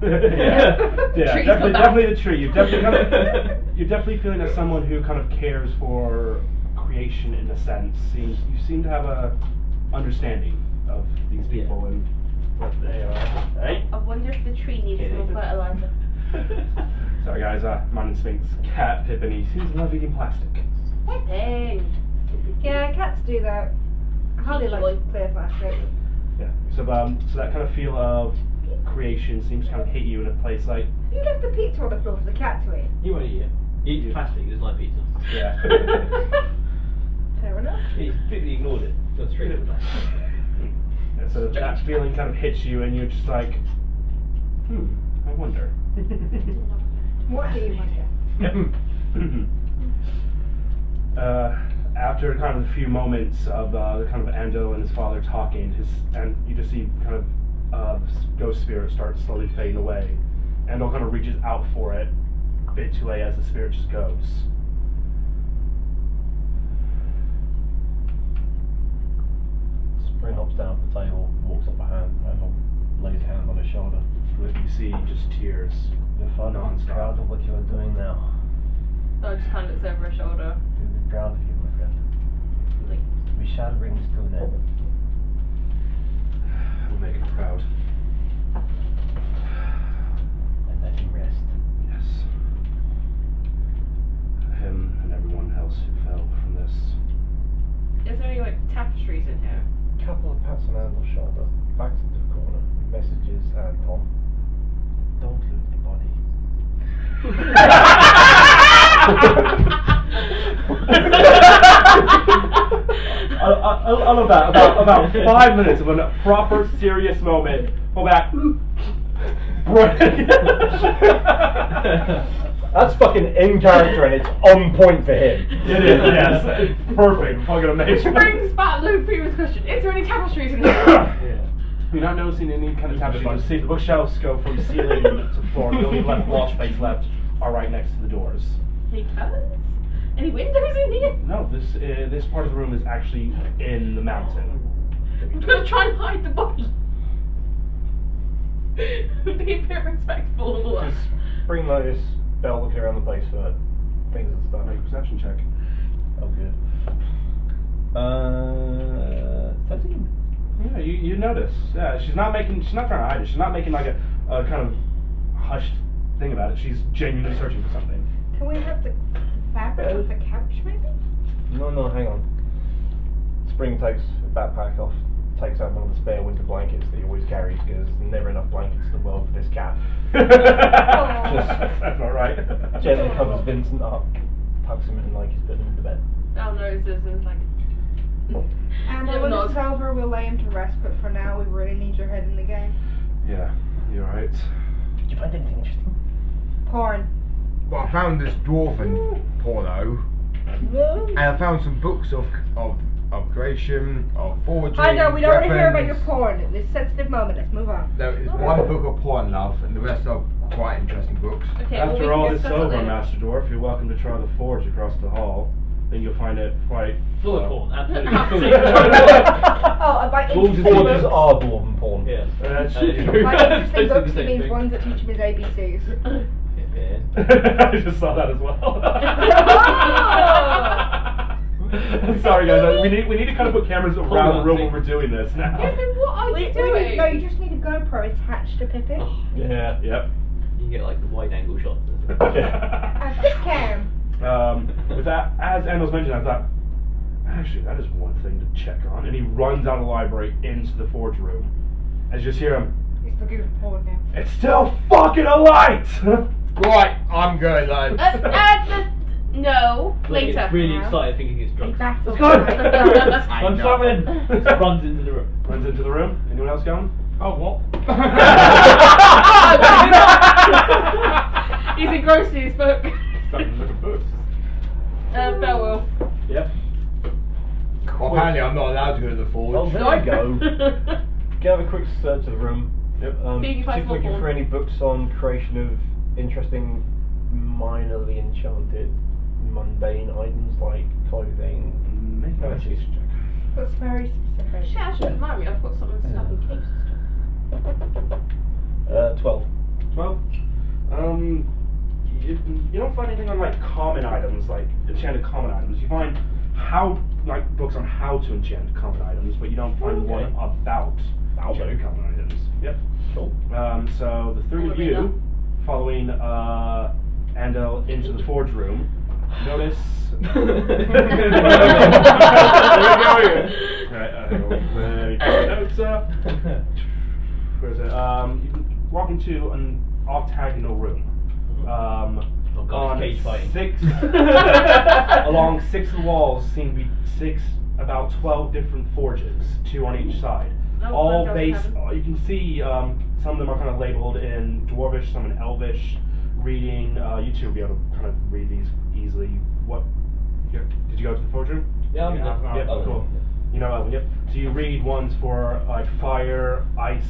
yeah, Tree's definitely the tree. You're definitely feeling as someone who kind of cares for creation in a sense. You seem to have a understanding of these people and what they are. Hey. I wonder if the tree needs more fertilizer. Sorry guys, mine and Spink's cat Pippin. He seems to love eating plastic. Pippin! Yeah, cats do that. I hardly like clear plastic. Yeah. So that kind of feel of creation seems to kind of hit you in a place like. You left the pizza on the floor for the cat to eat. He won't eat it. He eats plastic, he doesn't like pizza. Yeah. Fair enough. He completely ignored it. Got straight to the back. Yeah, so that feeling kind of hits you, and you're just like, I wonder. What do you wonder? After kind of a few moments of the kind of Ando and his father talking, and you just see kind of this ghost spirit start slowly fading away. Ando kind of reaches out for it a bit too late as the spirit just goes. Spring hops down to the table, walks up a hand, and lays a hand on his shoulder. What you see, just tears. You're far Non-stop. proud of what you are doing now. So I just hand it over her shoulder. You'll be proud of you, my friend. Like, We shall bring this to an end. We'll make him proud. And let him rest. Yes. Him and everyone else who fell from this. is there any like tapestries in here? Couple of pats on Andel's shoulder, back to the corner. Messages, Anton. Don't loot the body. I love that. About 5 minutes of a proper serious moment. Pull back. That's fucking in character and it's on point for him. It is, yes. Perfect. Fucking amazing. Brings back Luke's previous question. Is there any tapestries in here? Yeah. You're not noticing any kind of tapestry. You see the bookshelves go from ceiling to floor. The only left wall space left are right next to the doors. Any curtains? Any windows in here? No, this part of the room is actually in the mountain. I'm gonna try and hide the body. Be a bit respectful and all that. Just bring this bell looking around the place for things and stuff. Make a perception check. Oh, good. 13. Yeah, you notice. Yeah, she's not trying to hide it. She's not making like a kind of hushed thing about it. She's genuinely searching for something. Can we have the fabric of the couch, maybe? No, hang on. Spring takes a backpack off, takes out one of the spare winter blankets that he always carries because there's never enough blankets in the world for this cat. That's not right. Gently covers Vincent up, tucks him in like he's putting him to bed. Down noses and like. And Yeah, when nod. it's over, we'll lay him to rest, but for now, we really need your head in the game. Yeah, you're right. Did you find anything interesting? Porn. Well, I found this dwarven porno, and I found some books of creation, of forgery. I know, we don't want to hear about your weapons. porn at this sensitive moment. Let's move on. There is one book of porn, love, and the rest are quite interesting books. Okay, well, we After can all is discuss it over, later. Master Dwarf, you're welcome to try the forge across the hall. Then you'll find it quite Full of porn, absolutely. Absolutely. Oh, by Forges interesting Forges books. are dwarven porn. Yes. That's By true. interesting Basically books, the it same means thing. ones that teach him his ABCs. I just saw that as well. Sorry guys, we need to kind of put cameras around the room when we're doing this now. Yeah, then what are you doing? No, you just need a GoPro attached to Pippin. Yeah, yep. You can get like the wide angle shots. A fish cam. With that, as Ando's mentioned, I thought, actually, that is one thing to check on. And he runs out of the library into the forge room. As you just hear him, He's looking for porn now. it's still fucking alight! Right, I'm going, lads. No, Like, later. it's really No. excited thinking it's drugs. Exactly. I I'm know. coming! Just runs into the room. Runs into the room. Anyone else going? Oh, what? He's engrossed in his book. Starting to look at books. Farewell. Yep. Well, apparently I'm not allowed to go to the forge. Well, there you go. Can I have a quick search of the room? Yep. See if you find Just looking some for more. any books on creation of interesting, minorly enchanted, mundane items like clothing. Make an investigation check. That's very specific. Shit, I should remind me, I've got some stuff in capes and 12. 12. You don't find anything on like common items, like enchanted common items. You find books on how to enchant common items, but you don't find one about enchanted common items. Yep. Cool. So the three of you, following Andel into the forge room, notice. Notes up. Where is it? You can walk into an octagonal room. Oh God, it's cage fighting. Along 6 of the walls seem to be about 12 different forges, 2 on each side. Oh, All one based, doesn't have you can see some of them are kind of labeled in Dwarvish, some in Elvish. Reading, you two will be able to kind of read these easily. What? Did you go to the forge room? Yeah, I'm in there. Yep, Oh, cool. You know Elven, yep. So you read ones for like fire, ice,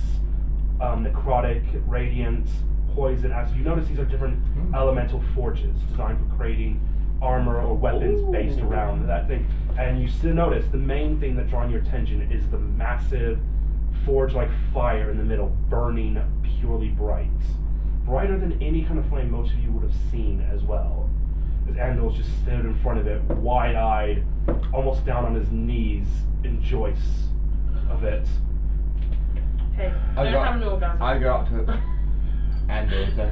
necrotic, radiance, poison. As you notice, these are different elemental forges designed for creating armor or weapons based around that thing. And you still notice the main thing that's drawing your attention is the massive forge-like fire in the middle, burning purely bright. Brighter than any kind of flame most of you would have seen as well. As Andal's just stood in front of it, wide-eyed, almost down on his knees, in joys of it. Okay, I don't have an orgasm. I go up to Andy and say,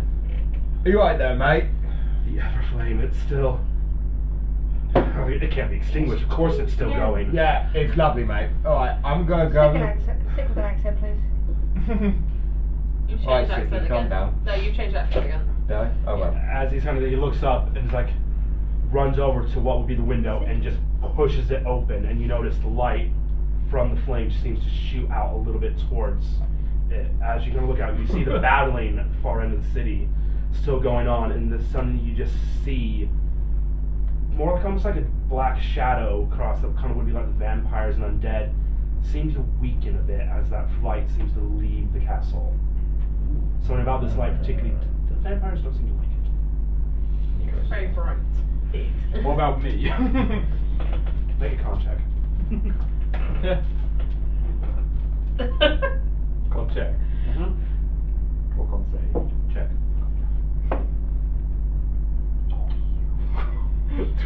"Are you right there, mate?" The Everflame, it's still... Oh, it can't be extinguished, of course it's still going. Yeah, it's lovely, mate. Alright, I'm gonna go. Stick with an accent, please. You've changed Alright, that Sippy, accent calm again. down. No, you've changed that accent again. Did I? Oh well. As he looks up and is like, runs over to what would be the window and just pushes it open, and you notice the light from the flame seems to shoot out a little bit towards it. As you kind of look out, you see the battling at the far end of the city still going on, and the sun you just see more like almost like a black shadow across that kind of would be like the vampires and undead seems to weaken a bit as that light seems to leave the castle. Something about this light particularly, the vampires don't seem to like it. It's very bright. What about me? Make a con check. Con check. Mm-hmm. What con say? Check.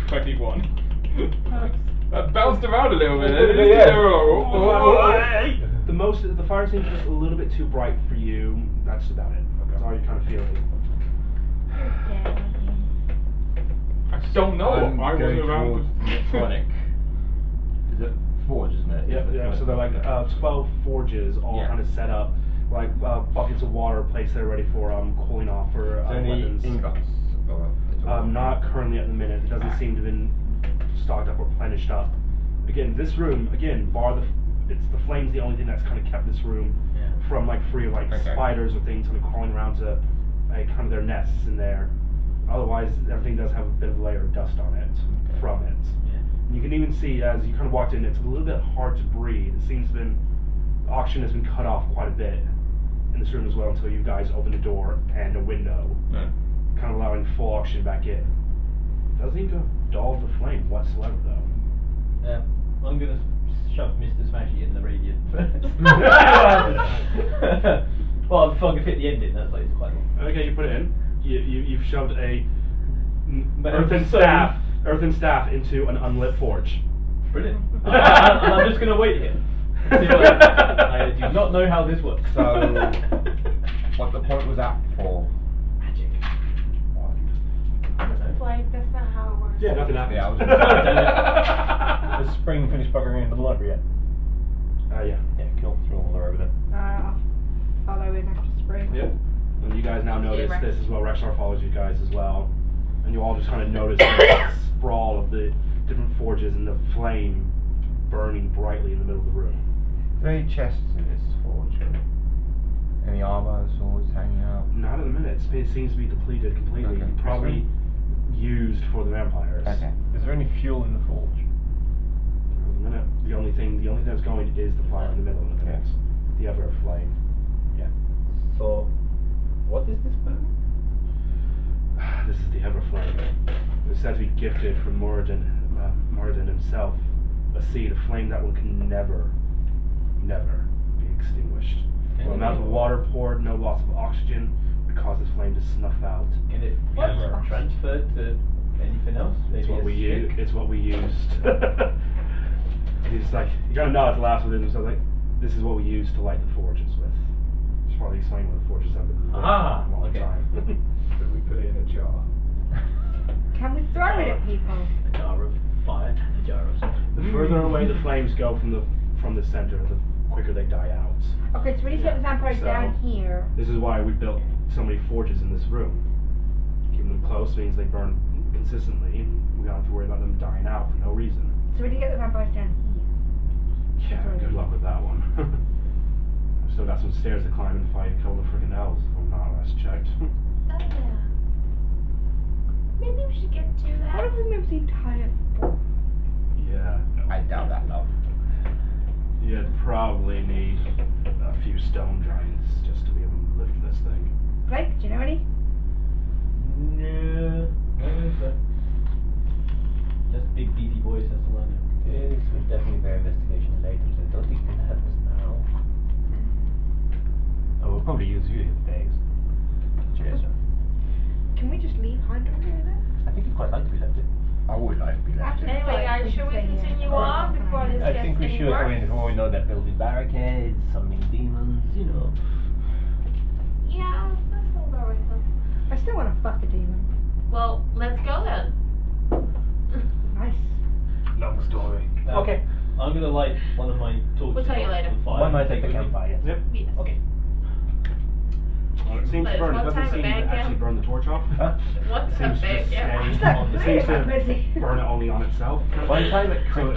21. That bounced around a little bit. The fire seems just a little bit too bright for you. That's about it. That's all you're kind of feeling. I don't know. I'm I going wasn't around. towards electronic. Is it forge, isn't it? Yeah. So they're like 12 forges all Yeah. kind of set up, like buckets of water placed there ready for cooling off for Is there any weapons. ingots? Not currently at the minute. It doesn't seem to have been stocked up or replenished up. Again, this room, it's the flame's the only thing that's kind of kept this room from like free of like spiders or things kind of crawling around to like kind of their nests in there. Otherwise, everything does have a bit of a layer of dust on it from it. And you can even see as you kind of walked in, it's a little bit hard to breathe. It seems the oxygen has been cut off quite a bit in this room as well until you guys open a door and a window. Kind of allowing full oxygen back in. Doesn't seem to have dulled the flame whatsoever, though. I'm gonna shove Mr. Smashy in the radiant first. Well, if I can fit the end in, that's like it's quite long. Okay, you put it in. You've shoved a But earthen so- staff into an unlit forge. Brilliant. And I'm just gonna wait here. See what happens. I do not know how this works. So, what the point was that for? Magic. I don't know. Like, that's not how it works. Yeah, nothing happens. Yeah, I was Has Spring finished buggering into the library yet? Yeah. Yeah, cool. Throw all there over there. I'll follow in after spring. Yep. And you guys now notice Rex. this as well. Rexar follows you guys as well. and you all just kind of notice the sprawl of the different forges and the flame burning brightly in the middle of the room. Are there any chests in this forge? Any armor, swords hanging out? Not at the minute. It seems to be depleted completely. Okay. Probably used for the vampires. Okay. Is there any fuel in the forge? Not at the minute. The only thing that's going is the fire in the middle of the minute. The other flame. Yeah. So, what is this burning? This is the Everflame. It was said to be gifted from Moradin himself. A seed, a flame that one can never be extinguished. The amount of water poured, no loss of oxygen, would cause this flame to snuff out. Can it be Never. transferred to anything else? It's Maybe what a we stick? used. It's what we used. He's like, you gotta nod to laugh with him. So like, this is what we used to light the forges with. Just probably explain what the forges have been lit Ah, a long okay. time. Should we put it in a jar? Can we throw it at people? A jar of fire and a jar of something. The further away the flames go from the center, the quicker they die out. Okay, so we need to get the vampires So- down here. This is why we built so many forges in this room. Keeping them close means they burn consistently, and we don't have to worry about them dying out for no reason. So we need to get the vampires down here. Yeah, good luck with that one. I've still got some stairs to climb and fight a couple of friggin' elves, if I'm not last checked. Oh yeah. Maybe we should get to that. What if we move the entire fort? Yeah. I doubt that, love. You'd probably need a few stone giants just to be able to lift this thing. Blake, do you know any? No, I don't think so. Just big beefy boys has to learn it. Yes, we'll definitely go investigation later, so I don't think it can help us now. Oh, we'll probably use you if days. Cheers. Can we just leave Heimdall here then? I think you'd quite like to be left in. I would like to be left in. Anyway, guys, should we continue on before this I gets think we any should. worse? I mean, before we know they're building barricades, summoning demons, you know. Yeah, that's all right then. I still want to fuck a demon. Well, let's go then. Nice. Long story. Okay. I'm gonna light one of my torches. We'll tell you on later. fire. One might take the campfire. Yep. Yes. Okay. Well, it seems to But burn. It what doesn't type of seem to bag, actually yeah? burn the torch off. Huh? What's It that seems to big? just Yeah. stay on. It Very seems to busy. burn it only on itself. By the time it So the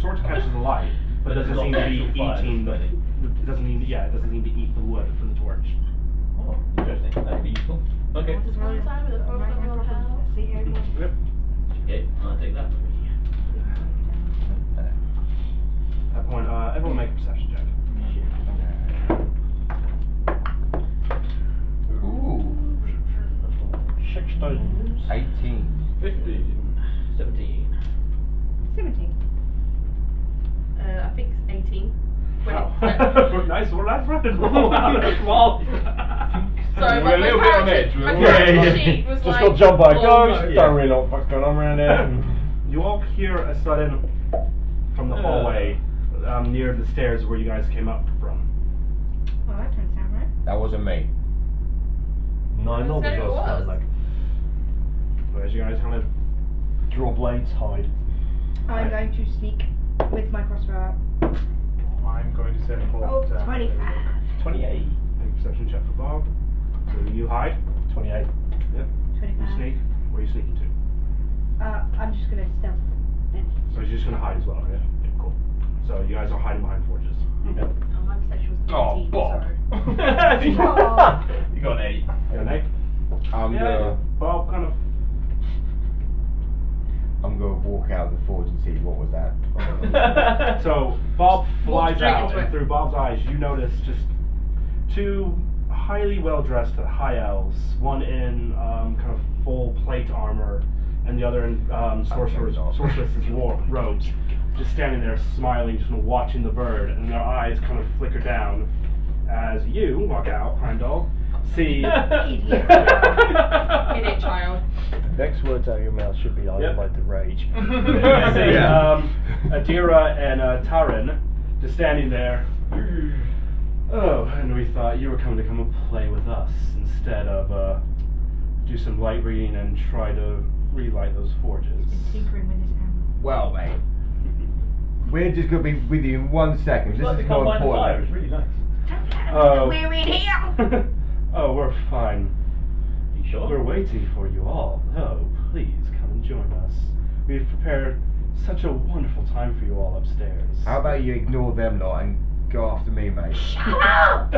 torch catches the light, but it doesn't But seem to be it's not eating the. actual fire, It doesn't need. Yeah, it doesn't need to eat the wood from the torch. Oh, interesting. That'd be useful. Okay. Just one time with a Might have little problems. house. See everyone. Yep. Okay, I'll take that. At that point, everyone make a perception check. Ooh. 16. 18. 15. 17. 17. I think it's 18. Wait, Wow. sorry. Nice, well, that's right. Wow, that's small. Sorry, We're a my little bit on character, edge, my we're- character sheet was Just like, got jumped by a oh, ghost, no. don't really know what the fuck's going on around here. You all hear a sudden, from the hallway, near the stairs where you guys came up from. Well, that turns out right. That wasn't me. No, Who no, said it because was? like So as you guys kind of draw blades, hide. I'm going to sneak with my crossbow out. I'm going to send Bob Oh, down. 25. 28. make a perception check for Bob. So you hide. 28. Yep. 25. You sneak. Where are you sneaking to? I'm just gonna stealth. So you're just gonna hide as well, right? Yeah, cool. So you guys are hiding behind forges. Yep. Oh, my perception was 19, Oh, Bob. sorry. Oh. You got an 8. You got an eight? I'm Yeah, gonna Bob kind of. walk out of the forge and see what was that. So Bob flies straight out, into and it. through Bob's eyes, you notice just two highly well-dressed high elves, one in kind of full plate armor, and the other in sorceress's robes, just standing there smiling, just watching the bird, and their eyes kind of flicker down as you walk out, Heimdall, see. Idiot child. Next words out of your mouth should be, I Yep. would like to rage. See Adira and Taran just standing there. Oh, and we thought you were coming to come and play with us instead of do some light reading and try to relight those forges. Tinkering with his hammer. Well, mate, we're just gonna be with you in 1 second. It's This like is the more combined fire, important. it's really nice. Oh. We're in here! Oh, we're fine. Are you sure? We're waiting for you all. Oh. please come and join us. We've prepared such a wonderful time for you all upstairs. How about you ignore them lot and go after me, mate? Shut up!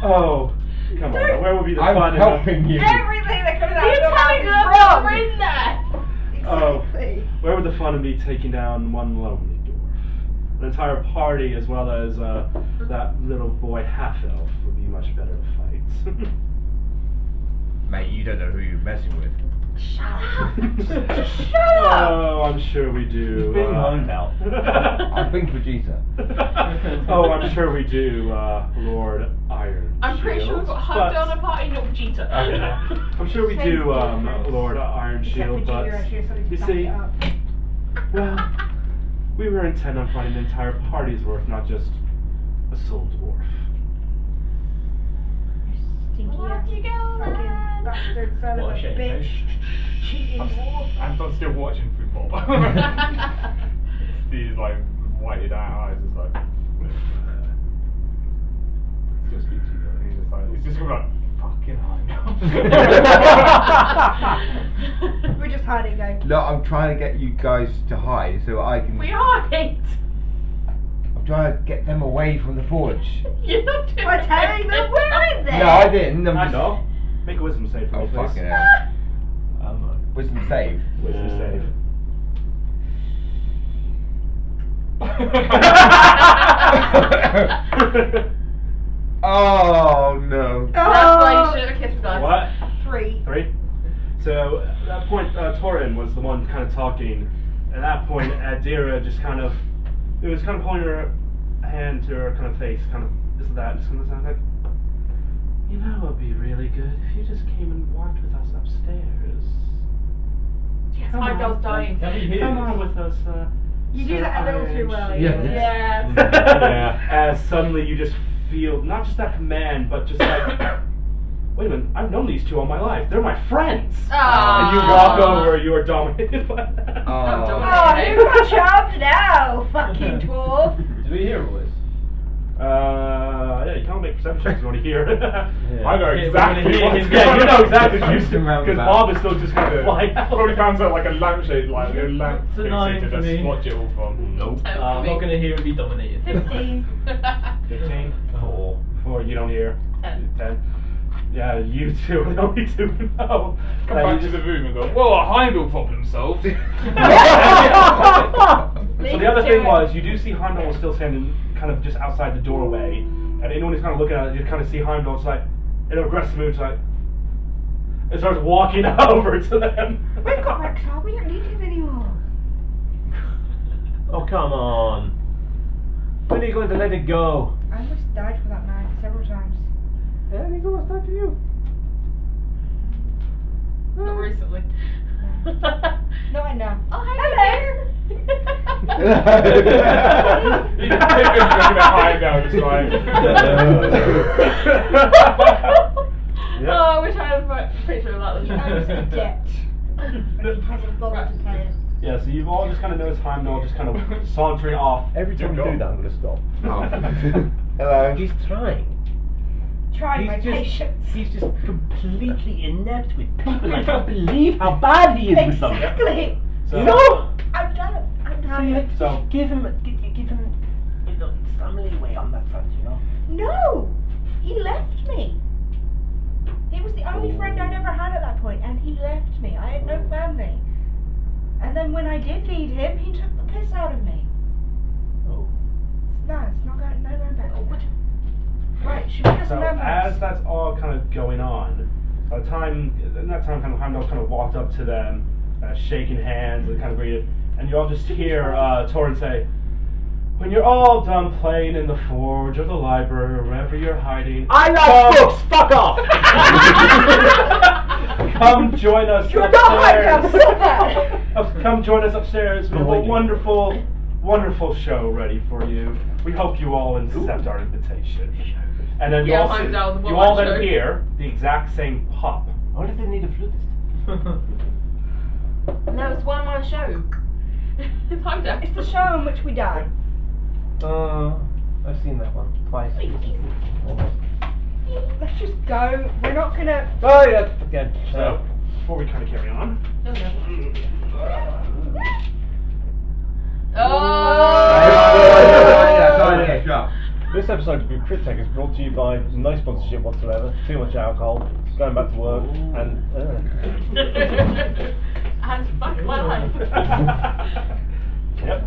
Oh, come on. Where would be the I'm fun helping you. Everything that comes out You're of your telling them mouth that is we're wrong! in there! Oh, Exactly. where would the fun of me taking down one lonely dwarf? An entire party as well as that little boy half-elf would be much better to fight. Mate, you don't know who you're messing with. Shut up! Shut up! Oh, I'm sure we do. He's being hung now. I've been for Vegeta. Oh, I'm sure we do, Lord Iron. I'm pretty sure we've got hugged on a party, not Vegeta. I'm sure we Same do, difference. Lord Iron Except Shield, for but Junior actually has something to you back see, it up. well, we were intent on finding an entire party's worth, not just a soul dwarf. Stinky Where'd ass you go, fucking lad? bastard son of What a a shame, bitch. Cheating dwarf. Anton's still watching football. These like whited out eyes is like. Still speaks to you, but he's just like, it's just like fucking high now. We're just hiding, guys. Look, I'm trying to get you guys to hide so I can. We are it! I'm trying to get them away from the forge. You're not doing We're telling them we're in there! No, I didn't. I'm I just. know. Make a wisdom save for Oh me, please. fucking hell. Wisdom save. Wisdom save. Oh no. That's why you should have kissed us. What? 3. 3? So at that point, Torin was the one kind of talking. At that point, Adira just kind of, it was kind of holding her hand to her kind of face, kind of this and that, just kind of sound like, you know, it would be really good if you just came and walked with us upstairs. Yes, Come my on. girl's dying. Come on with us. You do that a little too well. Yeah. Yes. Yeah. As suddenly you just feel not just that command, but just like, wait a minute, I've known these two all my life. They're my friends. Aww. And you walk over, you are dominated by that. Oh, who got charmed now, fucking dwarf? Do we hear a voice? Yeah, you can't make perception checks if you want to hear. I know exactly what's Yeah, you going know on. exactly what Just around because about. Bob is still just kind of flying out. Probably found out like a lampshade, like a lamp It's a thing, so 9 you can for just me. watch it all from. Nope. I'm not going to hear him be dominated. 15. 15? 4. 4, you don't hear. 10. 10. Yeah, you two are the only two who know. Come You back to just- the room and go, well, Heimdall popped himself. So the other thing was, you do see Heimdall still standing kind of just outside the doorway, and anyone who's kind of looking at it, you kind of see Heimdall just like, in an aggressive mood, just like, and starts walking over to them. We've got Rexar, we don't need him anymore. Oh, come on. When are you going to let it go? I almost died for that man several times. Yeah, he's almost died for you. Not recently. Not enough. Oh, hi, Hello. He's looking at Heimdall, just like. Yep. Oh, I wish I had a picture of that. I was in debt. But he hasn't bothered to pay it. Yeah, so you've all just kind of noticed Heimdall just kind of sauntering off. Every time you do that, I'm going to stop. Hello. He's trying. Trying my patience. He's just completely inept with people. I can't believe how bad he is with them. Exactly. So, No! I'm done. I'm done. So- give him, you know, some leeway on that front, you know. No! He left me. He was the only friend I'd ever had at that point, and he left me. I had no family. And then when I did need him, he took the piss out of me. Oh. No, it's not going, no going back. Right, should we get So some numbers? as that's all kind of going on, by the time, in that time, kind of Heimdall kind of walked up to them, shaking hands and kind of greeted, and you all just hear Torin say, "When you're all done playing in the forge or the library or wherever you're hiding, I like books! Fuck off! come join us You're not my upstairs. cousin! Come join us upstairs. We have a Believe me. wonderful, wonderful show ready for you. We hope you all accept our invitation." And then Yeah, Heimdall, the you one all show. then hear the exact same pop. Why do they need a flutist? No, it's one man show. It's time down. It's the show in which we die. I've seen that one twice. Almost. Let's just go. We're not gonna. Oh yeah, again. So, before we kind of carry on. Oh! This episode of Crit Tech is brought to you by no sponsorship whatsoever, too much alcohol, going back to work, and And fuck my life. Yep.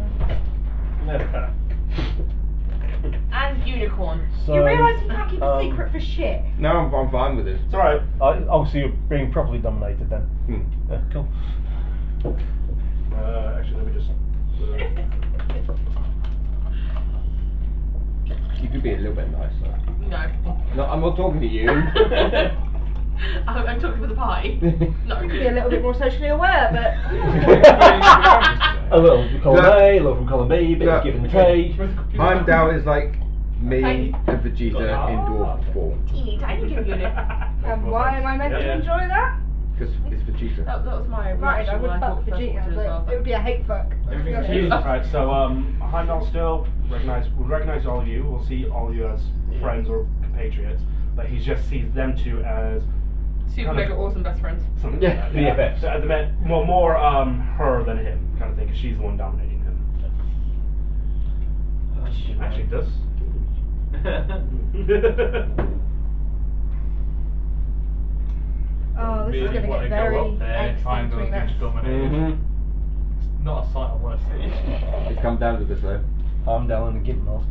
And unicorn. so. You realise you can't keep a secret for shit? No, I'm fine with this. It's alright. Oh, so you're being properly dominated then? Yeah, cool. Actually, let me just. You could be a little bit nicer. No. No, I'm not talking to you. I'm talking for the party. No. You could be a little bit more socially aware, but... A little from column A, a little from column B, bit of give and take. Heimdall is like me and Vegeta in dwarf form. Teeny tiny unit. And why am I meant to enjoy that? Because it's Vegeta. That was my Right, I would fuck Vegeta, but it would be a hate fuck. Right, so Heimdall still will recognize all of you. We'll see all of you as friends or compatriots, but he just sees them two as super kind of- mega awesome best friends. something Yeah, like that. BFFs. So at the more her than him kind of thing, because she's the one dominating him. She actually does. Oh, this is going to get very angsty between us. Not a sight I want to see. It's come down to this though. Heimdall and the Gimp Mask.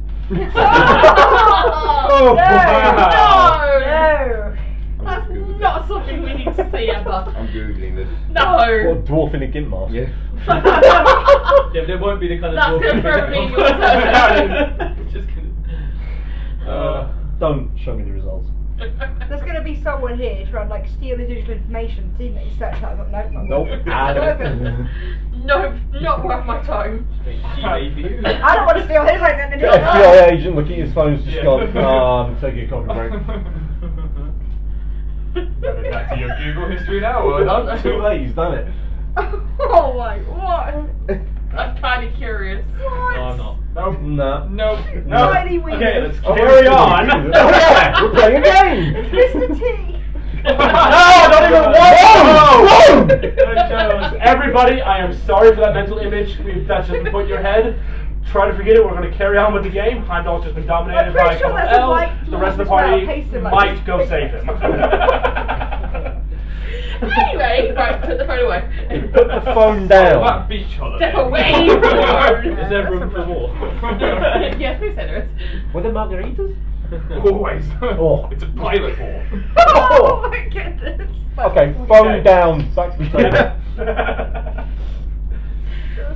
Oh, No! That's not something we need to see ever. I'm googling this. No! What, dwarf in a Gimp Mask? Yeah. Yeah, there won't be the kind of. That's gonna throw me in your turn. Just gonna. Don't show me the results. There's going to be someone here trying to like steal his digital information, see that he's searched that. Nope, not Nope. Nope, not worth my time. I don't want to steal his identity. FBI agent looking at his phone has just gone, I'm taking a coffee break. Going back to your Google history now, or done? Too late, he's done it. Oh my, what? I'm kind of curious. No, I'm not. Nope. Nah. Nope. No. Tiny wee. Okay, let's Oh, carry on. Oh yeah, we're playing a game! Mr. T. No, don't even Whoa! Everybody, I am sorry for that mental image that's just been put in your head. Try to forget it. We're going to carry on with the game. Heimdall's just been dominated I'm by pretty sure someone there's a else. white The rest of the dwarf as well, party pasted like might this. go save him. Anyway, right, put the phone away. Put the phone That down. beach holiday. Step away from the phone. Is there room for more? Yes, we said it. Were there margaritas? Always. Oh. It's a pilot ball. Oh my goodness. Okay, phone down. Back to the table.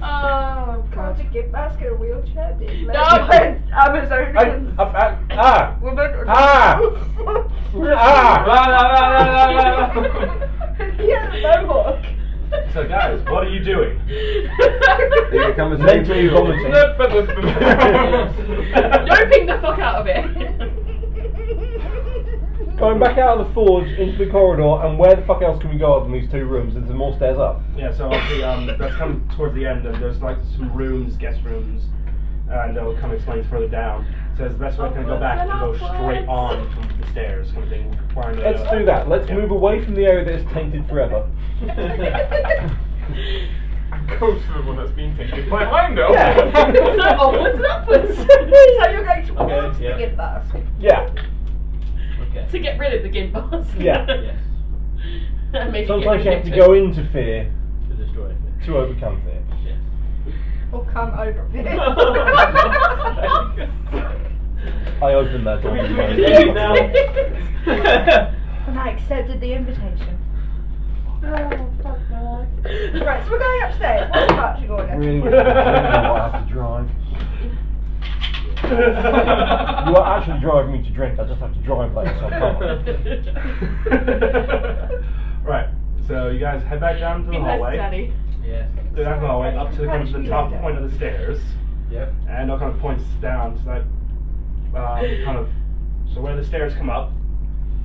Oh, Can't God. you get mask in a wheelchair, dude? No. Amazonians. Women. Yeah, mohawk. So guys, what are you doing? Here it comes Mentally vomiting. Noping the fuck out of it. Going back out of the forge into the corridor, and where the fuck else can we go other than these two rooms? There's more stairs up. Yeah, so obviously that's come towards the end, and there's like some rooms, guest rooms, and they'll come explain further down. So the best way to go back is to go straight on from the stairs, kind of thing. Let's do that. Let's move away from the area that is tainted forever. Go to the one that's been taken by Heimdall. Yeah. So onwards and upwards. So you're going towards Okay, yeah. the gift mask. Yeah. Okay. To get rid of the gimp mask. Yeah. Yes. And maybe Sometimes you get have to rid of go into fear To destroy it. to overcome fear. Yes. Or come over here. I opened that door. We can leave now. And I accepted the invitation. Oh, fuck my life. Right, so we're going upstairs. What's the marching order? Really know what I have to drive. You are actually driving me to drink. I just have to drive later, so I can't. Right, so you guys head back down to the Be nice, hallway. Daddy. Yes. Go down the hallway up to the, kind of the top point of the stairs, Yep. and it kind of points down to that kind of so where the stairs come up,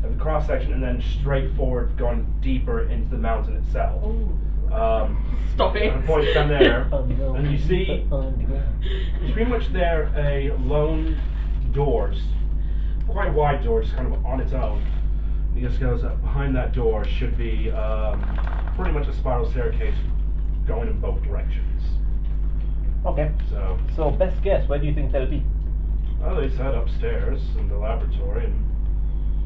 have the cross section, and then straight forward, going deeper into the mountain itself. Stop it. And it points down there, and you see it's pretty much there a lone door, quite a wide door, just kind of on its own. He just goes up behind that door should be pretty much a spiral staircase going in both directions. Okay. So best guess, where do you think they'll be? Well, they said upstairs in the laboratory, and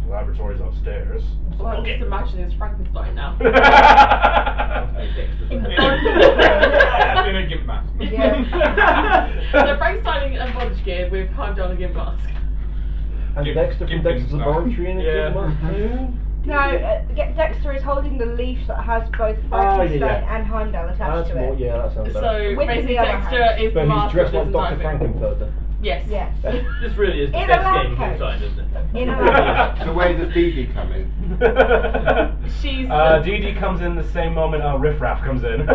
the laboratory's upstairs. Well, I'm just imagining it's Frankenstein now. Okay, Dexter's In the ahead. In a gimp mask. So Frankenstein and bondage gear with Heimdall and Gimp mask. And Dexter from Dexter's laboratory in Yeah. it too? No, Dexter is holding the leash that has both Oh, Frankenstein yeah. and Heimdall attached That's to more, it. yeah, that sounds better. So With basically the other Dexter hand. is the But he's master dressed of like this Dr. diving. Frankenfurter. Yes. Yes. This really is the In a best lab game of all coat. time, isn't it? In a lab. So where does Dee Dee come in? She's Dee Dee comes in the same moment Riff Raff comes in.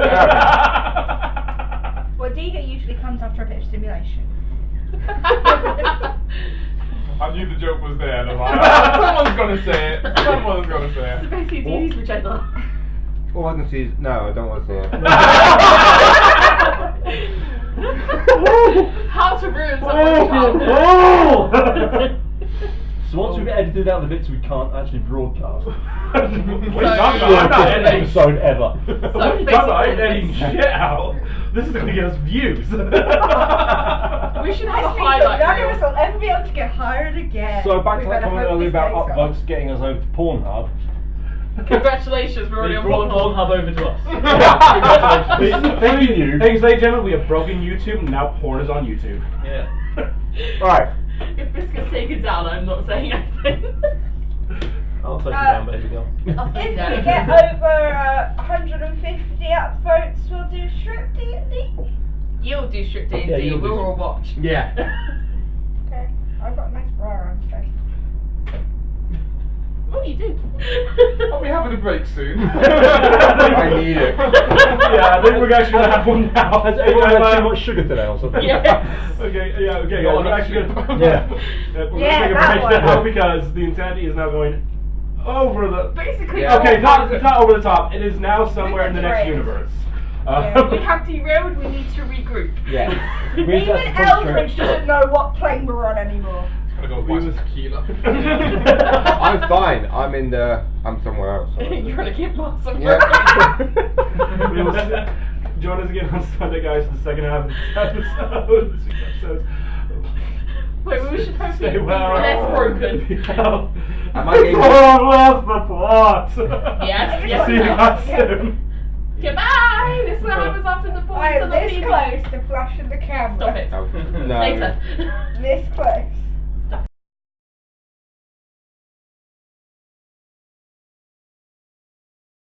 Well, Dee usually comes after a bit of stimulation. I knew the joke was there, and I'm like, oh, someone's gonna say it. Someone's gonna say So it. basically Dee Dee's vagina. All I can see is no, I don't want to see it. How to ruin someone's childhood. So once we've edited out the bits we can't actually broadcast. What are you talking So- about? I'm not editing. Episode ever. What are you talking about? I'm editing shit out. This is gonna get us views. We should have a highlight None of us reel. will ever be able to get hired again. So back We to that better comment hope earlier this about takes off. upvotes getting us over to Pornhub. Congratulations, we're They already on brought Pornhub. Pornhub over to us. Thank you. Ladies and gentlemen, we have broken YouTube, and now porn is on YouTube. Yeah. Right. If this gets taken down, I'm not saying anything. I'll take you down, baby girl. I'll If take we that. get over 150 upvotes, we'll do strip D&D. You'll do strip D&D, Yeah, you'll do we'll all strip. watch. Yeah. Okay. I've got a nice bra on, so. What do you do? Are we having a break soon? I need it. Yeah, I think we're actually gonna have one now. Has everyone had too much sugar today or something? Yes. Okay, yeah, okay, Not we're enough actually sugar. gonna, Yeah. we're Yeah, gonna take a that break one. now because the insanity is now going over the. Basically, Yeah. Okay, it's not over the top. It is now somewhere in the next Right. universe. Yeah. we have derailed, we need to regroup. Yeah. We need to Even concentrate. Eldridge doesn't know what plane we're on anymore. Gotta go buy some tequila. I'm fine. I'm somewhere else. You're gonna get lots of Yeah. We will join us again on Sunday, guys, for the second half of this episode. This week's episode. Wait, we should hopefully Stay be well. less broken. Am I getting- Oh, lost the plot. Yes, yes, See you yes. guys soon. Goodbye! This is what happens after the I points am on the this TV. close to flashing the camera. Stop it. No. Later. This close.